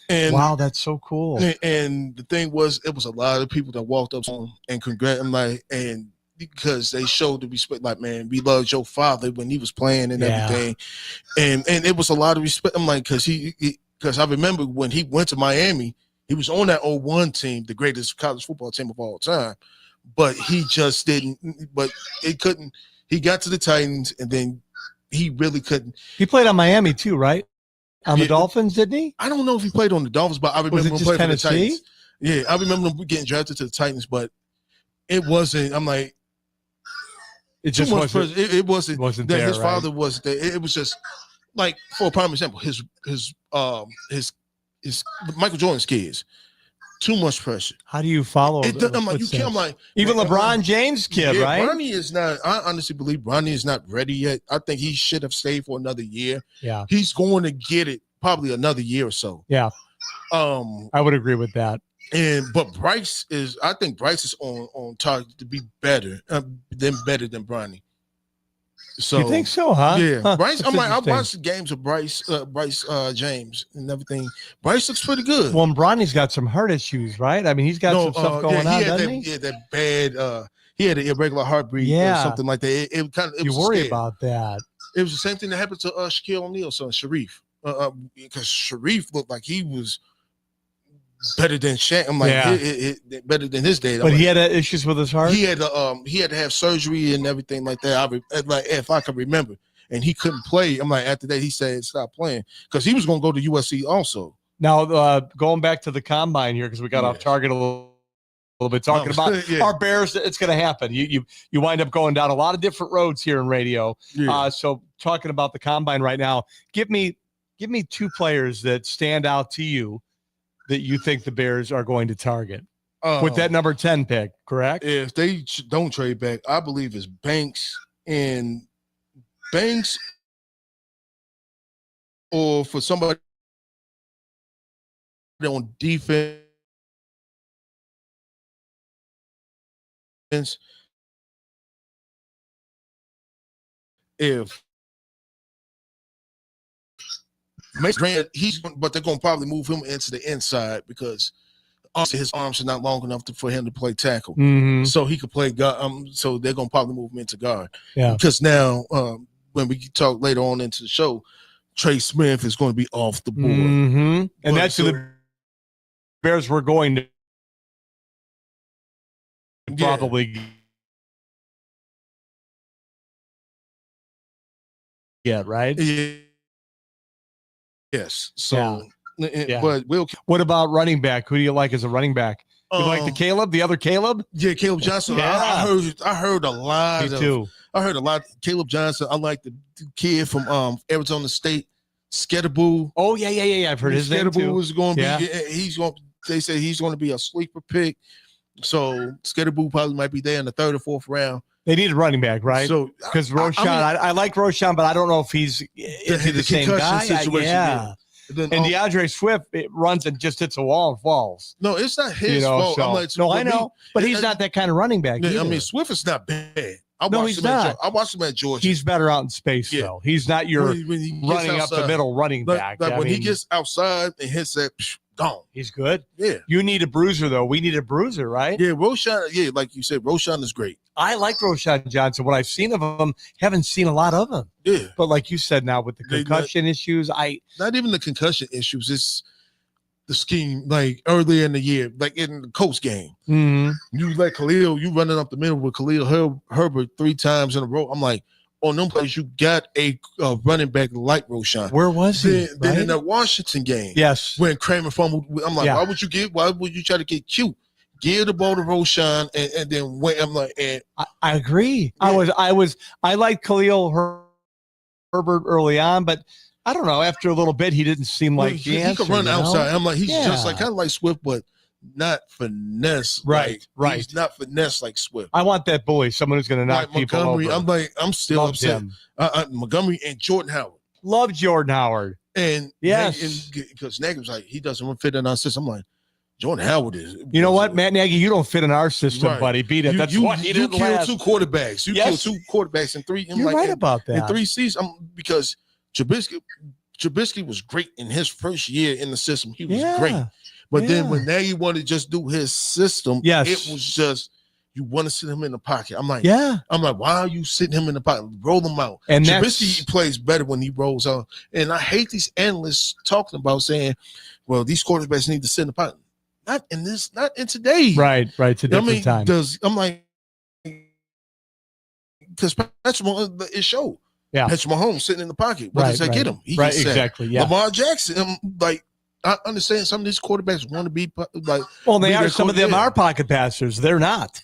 And wow, that's so cool. And the thing was, it was a lot of people that walked up to him and congratulated him, like, and because they showed the respect, like, man, we loved your father when he was playing and everything, and it was a lot of respect. I'm like, because I remember when he went to Miami, he was on that 01 team, the greatest college football team of all time, but he just didn't. But it couldn't. He got to the Titans, and then he really couldn't. He played on Miami too, right? On the Dolphins, didn't he? I don't know if he played on the Dolphins, but I remember him playing for the Tennessee? Titans. Yeah, I remember him getting drafted to the Titans, but it wasn't. I'm like, it just wasn't. It wasn't there. His father wasn't there. It was just like, for a prime example, his Michael Jordan's kids. Too much pressure. How do you follow? I'm like, you can't. I'm like, even LeBron James' kid, right? Bronny is not. I honestly believe Bronny is not ready yet. I think he should have stayed for another year. Yeah, he's going to get it probably another year or so. Yeah, I would agree with that. But Bryce is. I think Bryce is on target to be better than Bronny. So you think so, huh? Yeah, huh. Bryce. That's I'm like, I watched the games of Bryce James and everything. Bryce looks pretty good. Well, and Bronny's got some heart issues, right? I mean, he's got some stuff going on, doesn't he? Yeah, that bad. He had an irregular heartbeat, or something like that. It kind of. You worry about that. It was the same thing that happened to Shaquille O'Neal's son, Sharif, because Sharif looked like he was better than Shaq. I'm like, better than his dad. But he had issues with his heart. He had to have surgery and everything like that. Like, if I can remember, and he couldn't play. I'm like, after that, he said stop playing because he was going to go to USC also. Now, going back to the combine here because we got off target a little little bit talking about Yeah. our Bears. It's going to happen. You wind up going down a lot of different roads here in radio. Yeah. So talking about the combine right now, give me 2 players that stand out to you that you think the Bears are going to target with that number 10 pick, correct? If they don't trade back, I believe it's Banks or for somebody on defense. If Mason Grant, but they're gonna probably move him into the inside because his arms are not long enough for him to play tackle, so he could play guard. So they're gonna probably move him into guard. Yeah. Because now, when we talk later on into the show, Trey Smith is going to be off the board, And that's who the Bears were going to probably get, right? Yes. So, Yeah. but what about running back? Who do you like as a running back? You like the Caleb, the other Caleb? Yeah, Caleb Johnson. Yeah. I heard a lot. Me too. I heard a lot. Caleb Johnson. I like the kid from Arizona State, Skettaboo. Oh yeah. I've heard his name too. Was going to Yeah. be. He's going. They say he's going to be a sleeper pick. So Skettaboo probably might be there in the 3rd or 4th round. They need a running back, right? So because Roshan, I like Roshan, but I don't know if he's into the same guy. Situation, yeah. Then, and DeAndre Swift, it runs and just hits a wall and falls. No, it's not his fault. So, I'm like, no, I know, but he's not that kind of running back. I either. mean, Swift is not bad. I No, watched he's him at not. I watched him at Georgia. He's better out in space, though. He's not your when he gets running up the outside. middle running Like- back. Like I when he mean, gets outside and hits that, gone. he's good. Yeah. You need a bruiser, though. We need a bruiser, right? Yeah, Roshan. Yeah, like you said, Roshan is great. I like Roshan Johnson. What I've seen of him, haven't seen a lot of him. Yeah. But like you said, now with the They- concussion issues, Not even the concussion issues. It's the scheme. Like earlier in the year, like in the Colts game, you let Khalil, you running up the middle with Khalil Herbert 3 times in a row. I'm like, on them plays, you got a running back like Roshan. Where was he? Then in that Washington game, yes, when Kramer fumbled, I'm like, Yeah. why would you try to get cute? Give the ball to Roshan and then wait. I'm like, and I agree. I liked Khalil Herbert early on, but I don't know. After a little bit, he didn't seem like the he answer. could run you know? outside. I'm like, he's just Yeah. like kind of like Swift, but not finesse. Right, right. He's not finesse like Swift. I want that bully, someone who's going to knock Like people Montgomery, over. I'm still Loved upset. him. Montgomery and Jordan Howard. Love Jordan Howard. And Yes. because Nagy was like, he doesn't fit in our system. I'm like, Jordan Howard is. You know what, Matt Nagy, you don't fit in our system, Right. buddy. Beat it. That's you, why he you didn't killed last. 2 quarterbacks. You Yes. killed 2 quarterbacks in 3. I'm You're like, right in- about that. In 3 seasons, because Trubisky was great in his first year in the system. He was Yeah. great. But then Yeah. when Nagy wanted to just do his system, Yes. it was just you want to sit him in the pocket. I'm like, Yeah. why are you sitting him in the pocket? Roll him out. And Trubisky plays better when he rolls out. And I hate these analysts talking about saying, well, these quarterbacks need to sit in the pocket. Not in today. Right. It's a different time. I'm like, because Patrick Mahomes, it showed. Yeah. Patrick Mahomes sitting in the pocket. What does that get him? He Right, gets sacked. exactly, yeah. Lamar Jackson, I understand some of these quarterbacks want to be like. Well, they be are. their Some of them quarterback. are pocket passers. They're not.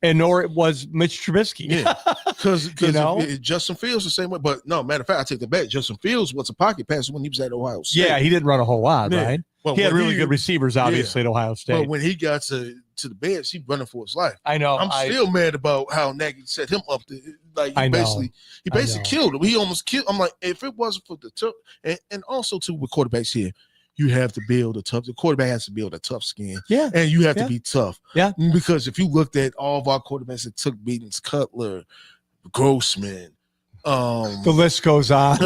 And nor it was Mitch Trubisky. Yeah, because You know? Justin Fields the same way. But no, matter of fact, I take the bet. Justin Fields was a pocket passer when he was at Ohio State. Yeah, he didn't run a whole lot, Yeah. right? Well, he had when really he- good receivers, obviously, at Ohio State. But when he got to the bench, he running for his life. I know. I'm still mad about how Nagy set him up. I know. He basically killed him. He almost killed. I'm like, if it wasn't for the tough, and also too with quarterbacks here, you have to build a tough. The quarterback has to build a tough skin. Yeah, and you have Yeah. to be tough. Yeah, because if you looked at all of our quarterbacks that took beatings, Cutler, Grossman. The list goes on.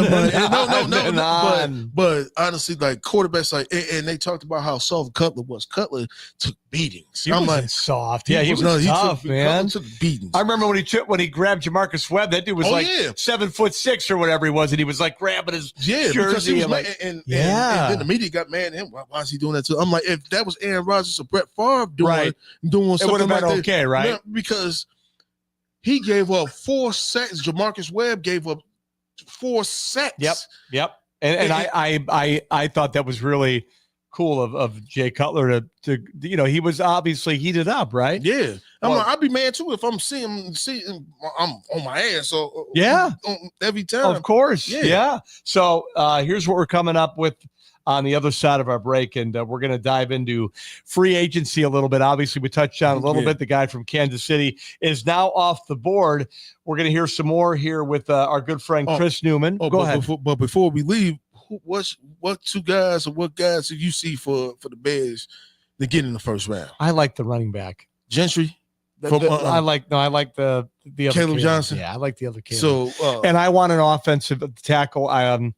But honestly, like quarterbacks, like and they talked about how soft Cutler was. Cutler took beatings. He wasn't soft. Yeah, he was no, tough, took, man. Cutler took beatings. I remember when he grabbed Jamarcus Webb. That dude was 7'6" or whatever he was, and he was like grabbing his because jersey. he was I'm mad, like, and yeah. then the media got mad at him. Why is he doing that too? I'm like, if that was Aaron Rodgers or Brett Favre doing Right. something would've like been that, okay, right? Yeah, because he gave up 4 sacks. Jamarcus Webb gave up 4 sacks. Yep. And I thought that was really cool of Jay Cutler to he was obviously heated up, right? Yeah. I'd be mad too if I'm seeing I'm on my ass. So every time. Of course. Yeah. So here's what we're coming up with on the other side of our break, and we're going to dive into free agency a little bit. Obviously, we touched on a little bit. The guy from Kansas City is now off the board. We're going to hear some more here with our good friend Chris Newman. Go ahead. But before we leave, what two guys or what guys do you see for the Bears to get in the first round? I like the running back. Gentry? I like the other Caleb kid. Johnson? Yeah, I like the other kid. So and I want an offensive tackle. I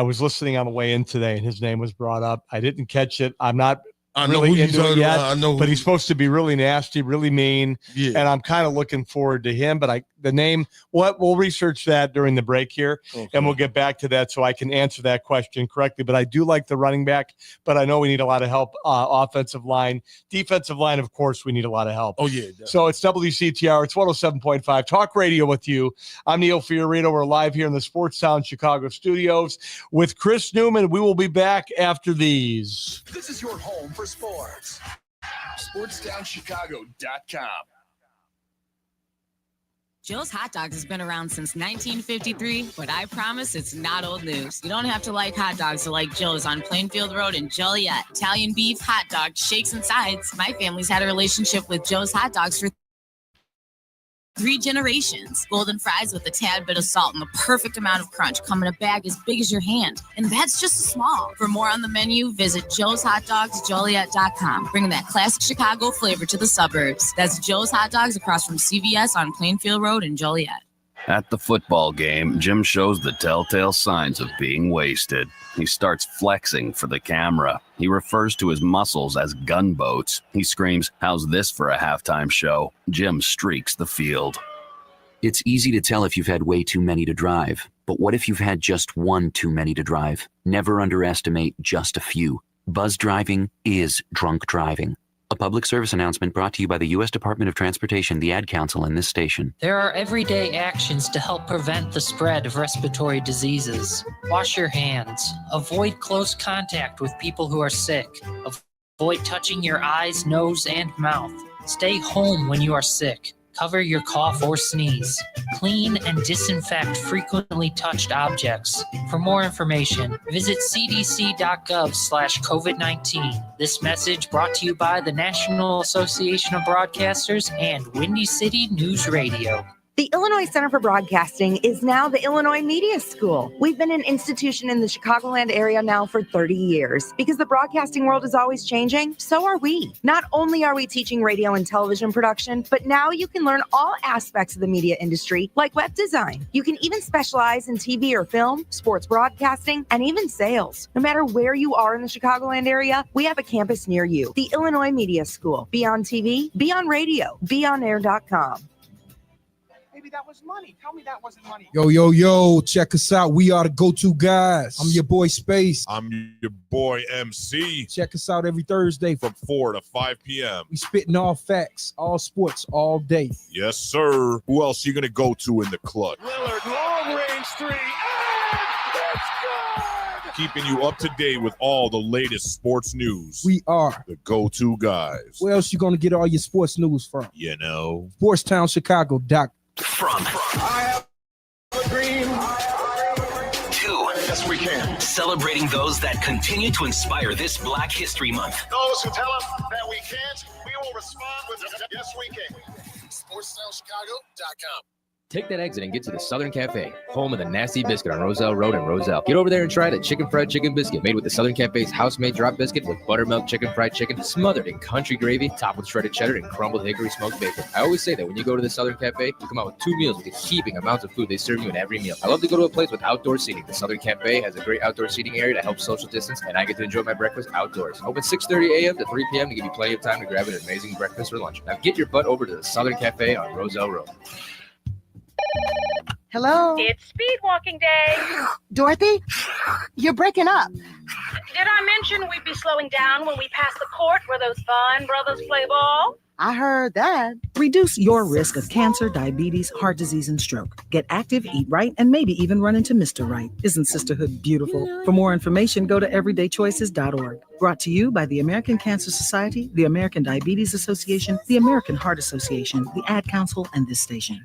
was listening on the way in today, and his name was brought up. I didn't catch it. I'm not really into it yet, but he's supposed to be really nasty, really mean, and I'm kind of looking forward to him. But the name, we'll research that during the break here, and we'll get back to that so I can answer that question correctly. But I do like the running back, but I know we need a lot of help. Offensive line, defensive line, of course, we need a lot of help. Oh, yeah. Definitely. So it's WCTR. It's 107.5 Talk Radio with you. I'm Neil Fiorito. We're live here in the Sports Town Chicago studios with Chris Newman. We will be back after these. This is your home for sports. SportsTownChicago.com. Joe's Hot Dogs has been around since 1953, but I promise it's not old news. You don't have to like hot dogs to like Joe's on Plainfield Road in Joliet. Italian beef, hot dogs, shakes, and sides. My family's had a relationship with Joe's Hot Dogs for 3 generations. Golden fries with a tad bit of salt and the perfect amount of crunch come in a bag as big as your hand. And that's just small. For more on the menu, visit joeshotdogsjoliet.com. Bringing that classic Chicago flavor to the suburbs. That's Joe's Hot Dogs across from CVS on Plainfield Road in Joliet. At the football game, Jim shows the telltale signs of being wasted. He starts flexing for the camera. He refers to his muscles as gunboats. He screams, "How's this for a halftime show?" Jim streaks the field. It's easy to tell if you've had way too many to drive. But what if you've had just one too many to drive? Never underestimate just a few. Buzz driving is drunk driving. A public service announcement brought to you by the U.S. Department of Transportation, the Ad Council, and this station. There are everyday actions to help prevent the spread of respiratory diseases. Wash your hands. Avoid close contact with people who are sick. Avoid touching your eyes, nose, and mouth. Stay home when you are sick. Cover your cough or sneeze. Clean and disinfect frequently touched objects. For more information, visit cdc.gov/COVID-19. This message brought to you by the National Association of Broadcasters and Windy City News Radio. The Illinois Center for Broadcasting is now the Illinois Media School. We've been an institution in the Chicagoland area now for 30 years. Because the broadcasting world is always changing, so are we. Not only are we teaching radio and television production, but now you can learn all aspects of the media industry, like web design. You can even specialize in TV or film, sports broadcasting, and even sales. No matter where you are in the Chicagoland area, we have a campus near you. The Illinois Media School. Be on TV, be on radio, beonair.com. Maybe that was money. Tell me that wasn't money. Yo, check us out. We are the go-to guys. I'm your boy Space. I'm your boy MC. Check us out every Thursday from 4 to 5 p.m. We spitting all facts, all sports, all day. Yes, sir. Who else you gonna go to in the clutch? Lillard, long range three. And it's good! Keeping you up to date with all the latest sports news. We are the go-to guys. Where else you gonna get all your sports news from? You know, SportsTownChicago.com. From I have a dream. To yes, we can. Celebrating those that continue to inspire this Black History Month. Those who tell us that we can't, we will respond with yes, we can. SportsTownChicago.com. Take that exit and get to the Southern Cafe, home of the Nasty Biscuit on Roselle Road in Roselle. Get over there and try the chicken fried chicken biscuit made with the Southern Cafe's house-made drop biscuit with buttermilk chicken fried chicken smothered in country gravy, topped with shredded cheddar and crumbled hickory smoked bacon. I always say that when you go to the Southern Cafe, you come out with 2 meals with the heaping amounts of food they serve you in every meal. I love to go to a place with outdoor seating. The Southern Cafe has a great outdoor seating area to help social distance, and I get to enjoy my breakfast outdoors. Open 6:30 a.m. to 3 p.m. to give you plenty of time to grab an amazing breakfast or lunch. Now get your butt over to the Southern Cafe on Roselle Road. Hello? It's speed walking day. Dorothy? You're breaking up. Did I mention we'd be slowing down when we pass the court where those Vaughn brothers play ball? I heard that. Reduce your risk of cancer, diabetes, heart disease, and stroke. Get active, eat right, and maybe even run into Mr. Right. Isn't sisterhood beautiful? For more information, go to everydaychoices.org. Brought to you by the American Cancer Society, the American Diabetes Association, the American Heart Association, the Ad Council, and this station.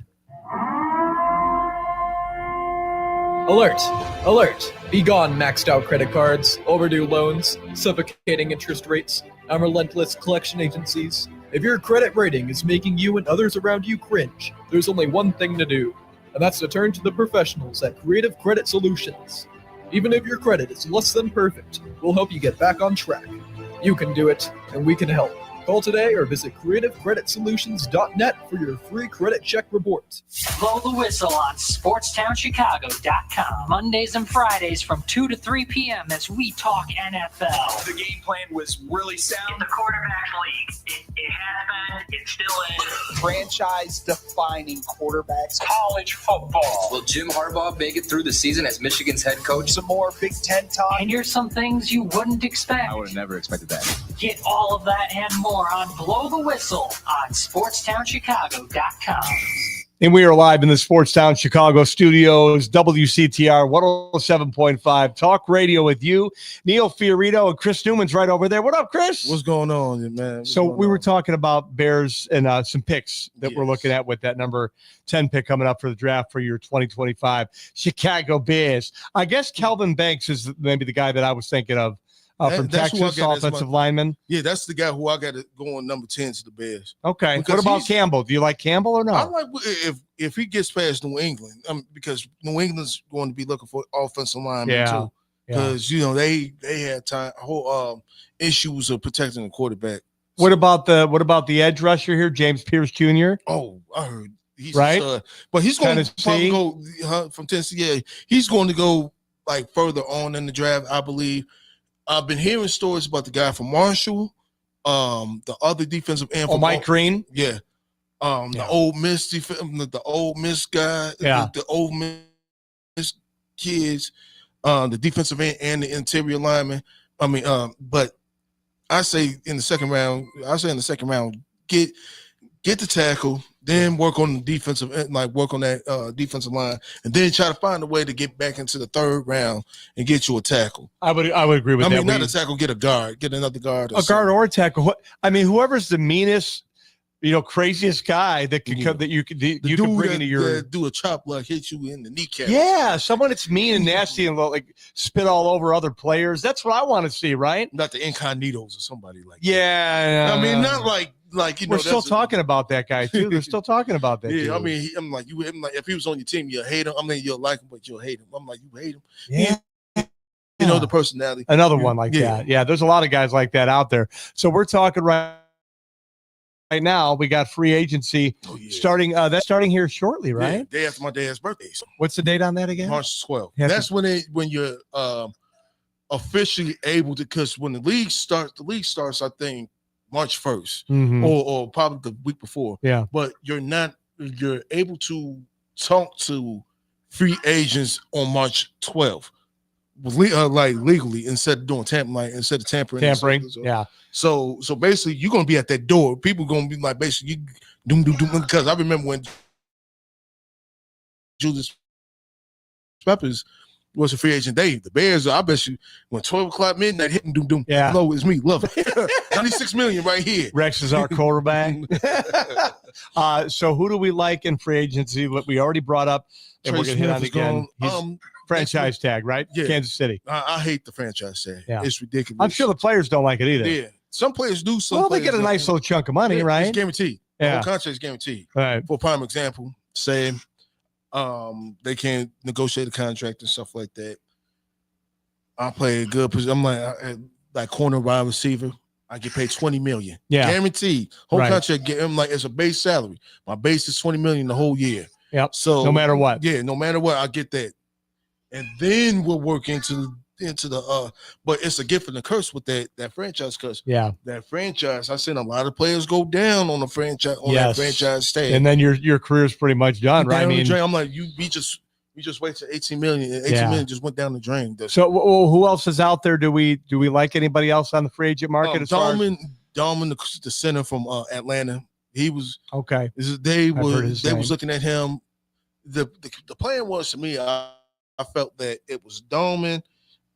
Alert! Alert! Be gone, maxed out credit cards, overdue loans, suffocating interest rates, and relentless collection agencies. If your credit rating is making you and others around you cringe, there's only one thing to do, and that's to turn to the professionals at Creative Credit Solutions. Even if your credit is less than perfect, we'll help you get back on track. You can do it, and we can help. Call today or visit creativecreditsolutions.net for your free credit check report. Blow the whistle on SportsTownChicago.com. Mondays and Fridays from 2 to 3 p.m. as we talk NFL. The game plan was really sound. The quarterback league. It has been. It still is. Franchise-defining quarterbacks. College football. Will Jim Harbaugh make it through the season as Michigan's head coach? Some more Big Ten talk. And here's some things you wouldn't expect. I would have never expected that. Get all of that and more on Blow the Whistle on SportsTownChicago.com. And we are live in the Sportstown Chicago studios, WCTR 107.5 Talk Radio with you, Neil Fiorito, and Chris Newman's right over there. What up, Chris? What's going on, man? So we were talking about Bears and some picks that we're looking at with that number 10 pick coming up for the draft for your 2025 Chicago Bears. I guess Kelvin Banks is maybe the guy that I was thinking of. From Texas, offensive lineman. Yeah, that's the guy who I got to go on number 10 to the Bears. Okay. What about Campbell? Do you like Campbell or not? I like if he gets past New England, because New England's going to be looking for offensive linemen too. Because they had whole issues of protecting the quarterback. What about the edge rusher here, James Pierce Jr.? Oh, I heard he's right, but he's going to probably go from Tennessee. Yeah, he's going to go like further on in the draft, I believe. I've been hearing stories about the guy from Marshall, the other defensive end. Mike Green. Yeah. The Ole Miss the Ole Miss guy. Yeah. The Ole Miss kids, the defensive end and the interior lineman. But I say in the second round, get the tackle, then work on the defensive end, work on that defensive line, and then try to find a way to get back into the third round and get you a tackle. I would agree with that. Not a tackle, get a guard, get another guard. Guard or a tackle. Whoever's the meanest, craziest guy that can come that you can bring into your do a chop block, hit you in the kneecap. Yeah, someone that's mean and nasty and like spit all over other players. That's what I want to see, right? Not the Incognitos or somebody like that. Yeah. Not like we're still talking about that guy too. They're still talking about that. Yeah, dude. I'm like if he was on your team, you'll hate him. You'll like him, but you'll hate him. I'm like, you hate him. Yeah. The personality. Another one like that. Yeah, there's a lot of guys like that out there. So we're talking right now. We got free agency starting. That's starting here shortly, right? Yeah, day after my dad's birthday. So what's the date on that again? March 12th. That's when you're officially able to. Because when the league starts, I think March 1st or probably the week before. Yeah. But you're able to talk to free agents on March 12th. Legally instead of doing tampering. Yeah. So basically you're gonna be at that door. People gonna be like basically doom because I remember when Julius Peppers was a free agent day. The Bears, I bet you, when 12 o'clock midnight hitting doom. Yeah. Hello, it's me. Love it. $96 million right here. Rex is our quarterback. So who do we like in free agency? What we already brought up, and we're gonna hit on again. Franchise tag, right? Yeah. Kansas City. I hate the franchise tag. Yeah. It's ridiculous. I'm sure the players don't like it either. Yeah. Some players do. They get a nice little chunk of money, right? It's guaranteed. Yeah. The whole contract is guaranteed. Right. For a prime example, say they can't negotiate a contract and stuff like that. I play a good position. I'm like corner wide receiver. I get paid $20 million. Yeah. Guaranteed. Whole contract. I'm like, it's a base salary. My base is $20 million the whole year. Yep. So no matter what. Yeah, no matter what, I get that. And then we'll work into the but it's a gift and a curse with that franchise, because that franchise, I seen a lot of players go down on the franchise that franchise tag. And then your career's pretty much done, right? I'm like, we just wasted $18 million. $18 million just went down the drain. So who else is out there? Do we like anybody else on the free agent market? Dalman, the center from Atlanta. He was okay. They I've heard was his name. looking at him. The plan was, to me, I felt that it was Dalman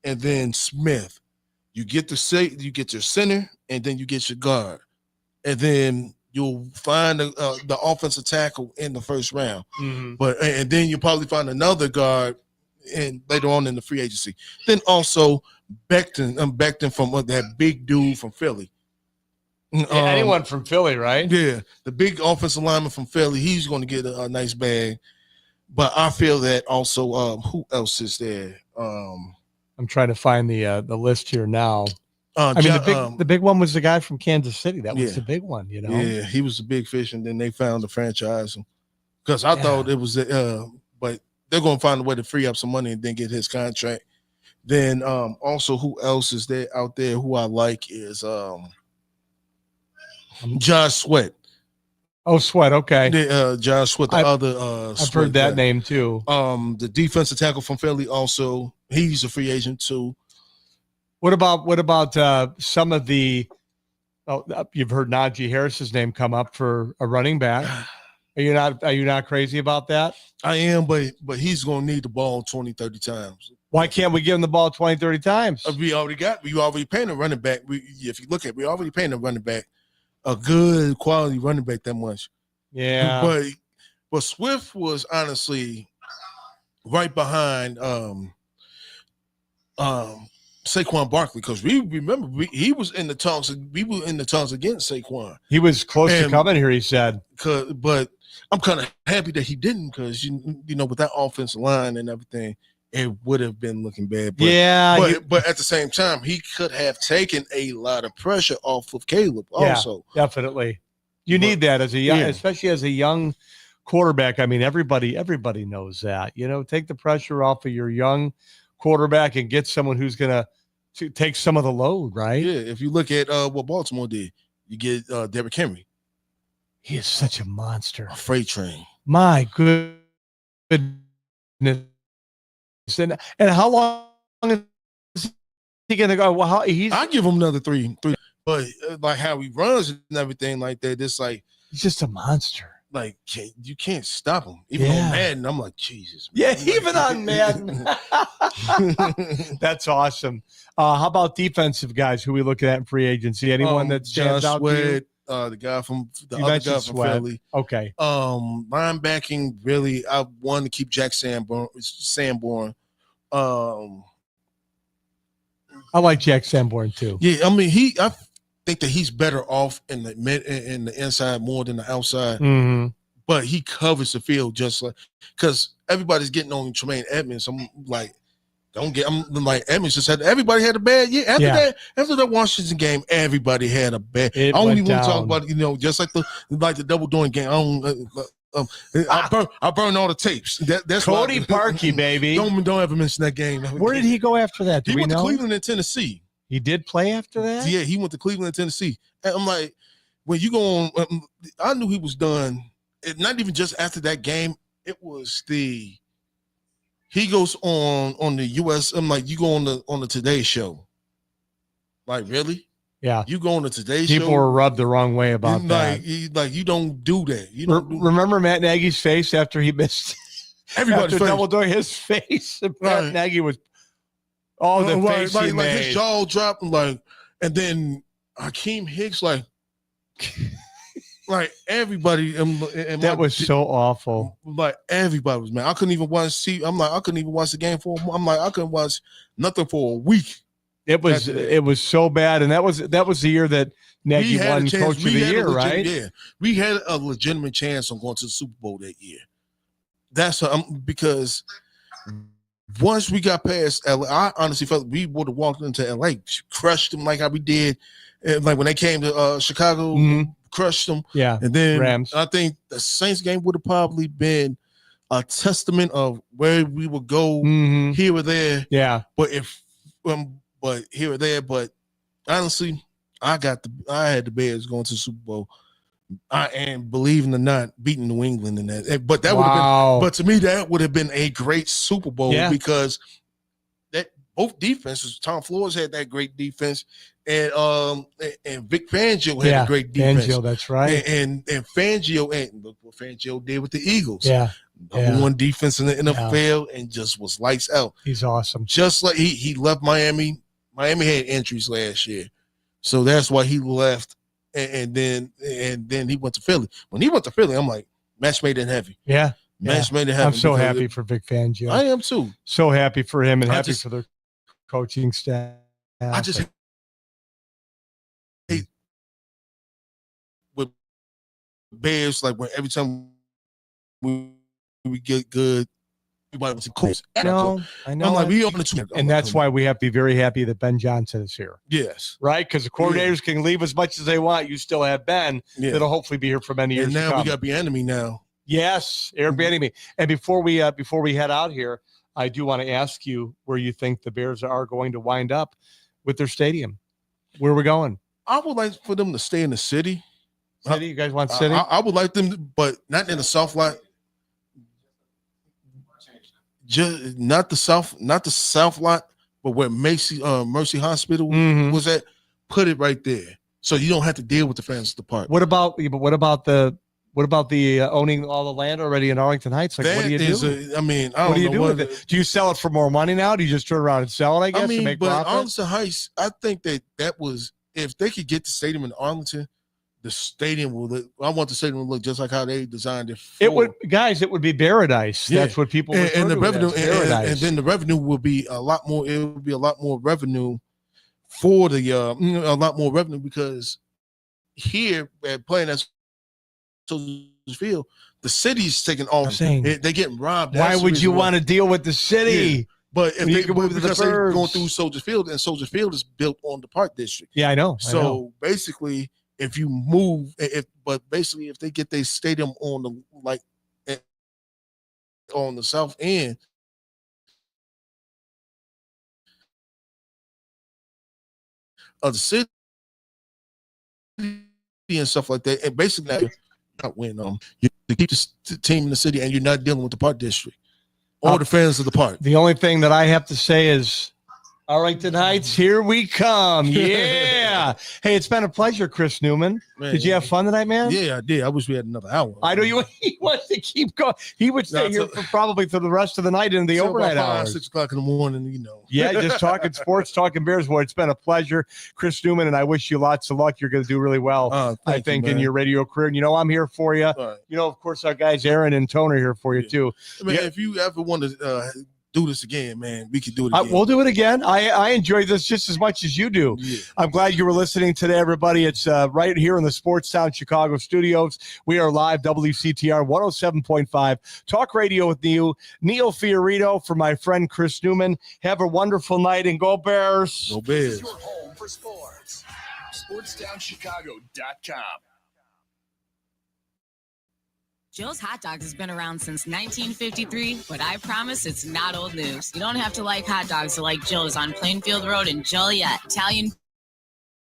and then Smith. You get your center, and then you get your guard, and then you'll find the offensive tackle in the first round. Mhm. And then you'll probably find another guard and later on in the free agency. Then also Becton from that big dude from Philly. Anyone from Philly, right? Yeah, the big offensive lineman from Philly. He's going to get a nice bag. But I feel that also, who else is there? I'm trying to find the list here now. The big one was the guy from Kansas City. That was the big one, you know. Yeah, he was the big fish, and then they found the franchise because I thought it was. But they're going to find a way to free up some money and then get his contract. Then also, who else is there out there who I like is Josh Sweat. Oh, Sweat. Okay. Josh Sweat, I've heard that guy. name too. The defensive tackle from Philly also, he's a free agent too. What about some of the? Oh, you've heard Najee Harris's name come up for a running back. Are you not crazy about that? I am, but he's going to need the ball 20, 30 times. Why can't we give him the ball 20, 30 times? We already paying a running back. If you look at, we already paying a running back, a good quality running back that much. Yeah. But Swift was honestly right behind Saquon Barkley, because we remember he was in the talks. We were in the talks against Saquon. He was close to coming here, he said. But I'm kind of happy that he didn't, because you know, with that offensive line and everything, it would have been looking bad. But, but at the same time, he could have taken a lot of pressure off of Caleb also. Yeah, definitely. You need that as a young, especially as a young quarterback. I mean, everybody knows that. You know, take the pressure off of your young quarterback and get someone who's going to take some of the load, right? Yeah, if you look at what Baltimore did, you get Derrick Henry. He is such a monster. A freight train. My goodness. And how long is he going to go? Well, I give him another three. But like how he runs and everything like that, it's like he's just a monster. Like you can't stop him. Even on Madden, I'm like, Jesus. Man. Yeah, even on Madden. That's awesome. How about defensive guys who we looking at in free agency? Anyone that stands Josh out Sweat, to you? The guy from the You other mentioned guy from Sweat. Philly. Okay. Linebacking, really, I wanted to keep Jack Sanborn. I like Jack Sanborn too. Yeah, I mean I think that he's better off in the in the inside more than the outside. Mm-hmm. But he covers the field just like, because everybody's getting on Tremaine Edmonds. I'm like, Edmonds just everybody had a bad year. After that Washington game, everybody had a bad. I only want to talk about, just like the double doing game. I burn all the tapes. That's Cody Parkey, baby. Don't ever mention that game. Where did he go after that? He went to Cleveland and Tennessee. He did play after that? Yeah, he went to Cleveland and Tennessee. And I'm like, when you go on, I knew he was done. Not even just after that game. It was he goes on the US. I'm like, you go on the Today Show. Like, really? Yeah. You go on the Today Show. People were rubbed the wrong way about that. You don't do that. Remember Matt Nagy's face after he missed everybody's face. Double doing his face. Matt Nagy was the face he made. Like his jaw dropped, and then Hakeem Hicks, like everybody. That was so awful. Like everybody was mad. I couldn't even watch. I couldn't even watch the game for. I couldn't watch nothing for a week. It was so bad, and that was the year that Nagy won Coach of the Year, right? Yeah, we had a legitimate chance on going to the Super Bowl that year. That's because once we got past LA, I honestly felt we would have walked into LA, crushed them like how we did, like when they came to Chicago, crushed them. Yeah, and then Rams. I think the Saints game would have probably been a testament of where we would go here or there. Yeah, but but here or there. But honestly, I had the Bears going to the Super Bowl. And believe it or not, beating New England in that. But that would have been. But to me, that would have been a great Super Bowl because both defenses. Tom Flores had that great defense, and Vic Fangio had a great defense. Fangio, that's right. And Fangio, and look what Fangio did with the Eagles. Yeah. Number one defense in the NFL, and just was lights out. He's awesome. Just like he left Miami. Miami had injuries last year, so that's why he left. And then he went to Philly. When he went to Philly, I'm like, match made in heavy. Yeah. Match made in heavy. I'm so happy for Vic Fangio. I am too. So happy for him and happy for the coaching staff. I just hate with Bears, like when every time we get good, everybody was close. I know. I'm like, we open the two. And that's why we have to be very happy that Ben Johnson is here. Yes. Right? Because the coordinators can leave as much as they want. You still have Ben that'll hopefully be here for many years. And now we got Bieniemy now. Yes, Eric Bieniemy. And before we head out here, I do want to ask you where you think the Bears are going to wind up with their stadium. Where are we going? I would like for them to stay in the city. City? You guys want city? I would like them, but not in the South lot. Just not the South lot, but where Mercy Hospital was at. Put it right there, so you don't have to deal with the fans at the park. What about the owning all the land already in Arlington Heights? Like, what do you do? What do you do with it? Do you sell it for more money now? Do you just turn around and sell it? I guess to make profit. Arlington Heights, I think that was, if they could get the stadium in Arlington, the stadium will look. I want the stadium to look just like how they designed it. It would be paradise. Yeah. That's what people and the revenue, and then the revenue will be a lot more. It will be a lot more revenue for the a lot more revenue, because here at playing at Soldier Field, the city's taking off. They're getting robbed. Why would you want to deal with the city? Yeah. But if they can move because they're going through Soldier Soldier Field, and Soldier Field is built on the Park District. Yeah, I know. So basically, if you move, if they get their stadium on the south end, of the city and stuff like that, and basically not win you keep the team in the city, and you're not dealing with the Park District or the fans of the park. The only thing that I have to say is, Arlington Heights, here we come. Yeah. Hey, it's been a pleasure, Chris Newman. Man, did you have fun tonight, man? Yeah, I did. I wish we had another hour. I know he wants to keep going. He would stay here for probably for the rest of the night in the overnight hours. 6 o'clock in the morning, Yeah, just talking sports, talking Bears. Boy, it's been a pleasure, Chris Newman, and I wish you lots of luck. You're going to do really well, I think, in your radio career. And I'm here for you. Right. Of course, our guys Aaron and Tone are here for you too. If you ever want to do this again, man, we could do it again. We'll do it again. I enjoy this just as much as you do. Yeah. I'm glad you were listening today, everybody. It's right here in the Sportstown Chicago studios. We are live, WCTR 107.5 Talk Radio with Neil Fiorito, for my friend Chris Newman. Have a wonderful night, and go Bears. Go Bears. This is your home for sports. SportsTownChicago.com. Joe's Hot Dogs has been around since 1953, but I promise it's not old news. You don't have to like hot dogs to like Joe's on Plainfield Road in Joliet. Italian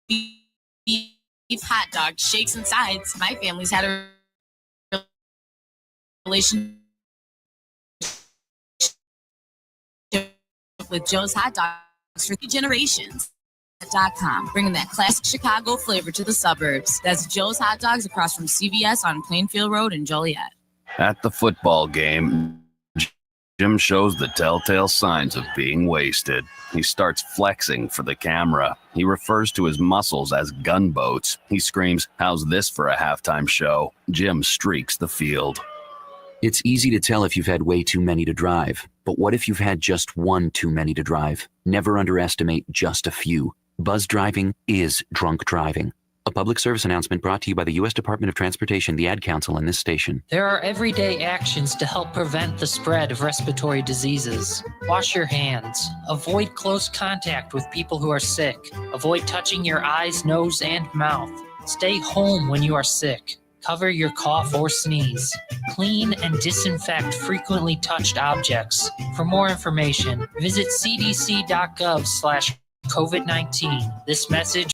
beef hot dog, shakes and sides. My family's had a relationship with Joe's Hot Dogs for 3 generations. .com, bringing that classic Chicago flavor to the suburbs. That's Joe's Hot Dogs across from CVS on Plainfield Road in Joliet. At the football game, Jim shows the telltale signs of being wasted. He starts flexing for the camera. He refers to his muscles as gunboats. He screams, "How's this for a halftime show?" Jim streaks the field. It's easy to tell if you've had way too many to drive. But what if you've had just one too many to drive? Never underestimate just a few. Buzz driving is drunk driving. A public service announcement brought to you by the U.S. Department of Transportation, the Ad Council, and this station. There are everyday actions to help prevent the spread of respiratory diseases. Wash your hands. Avoid close contact with people who are sick. Avoid touching your eyes, nose, and mouth. Stay home when you are sick. Cover your cough or sneeze. Clean and disinfect frequently touched objects. For more information, visit cdc.gov/COVID-19. This message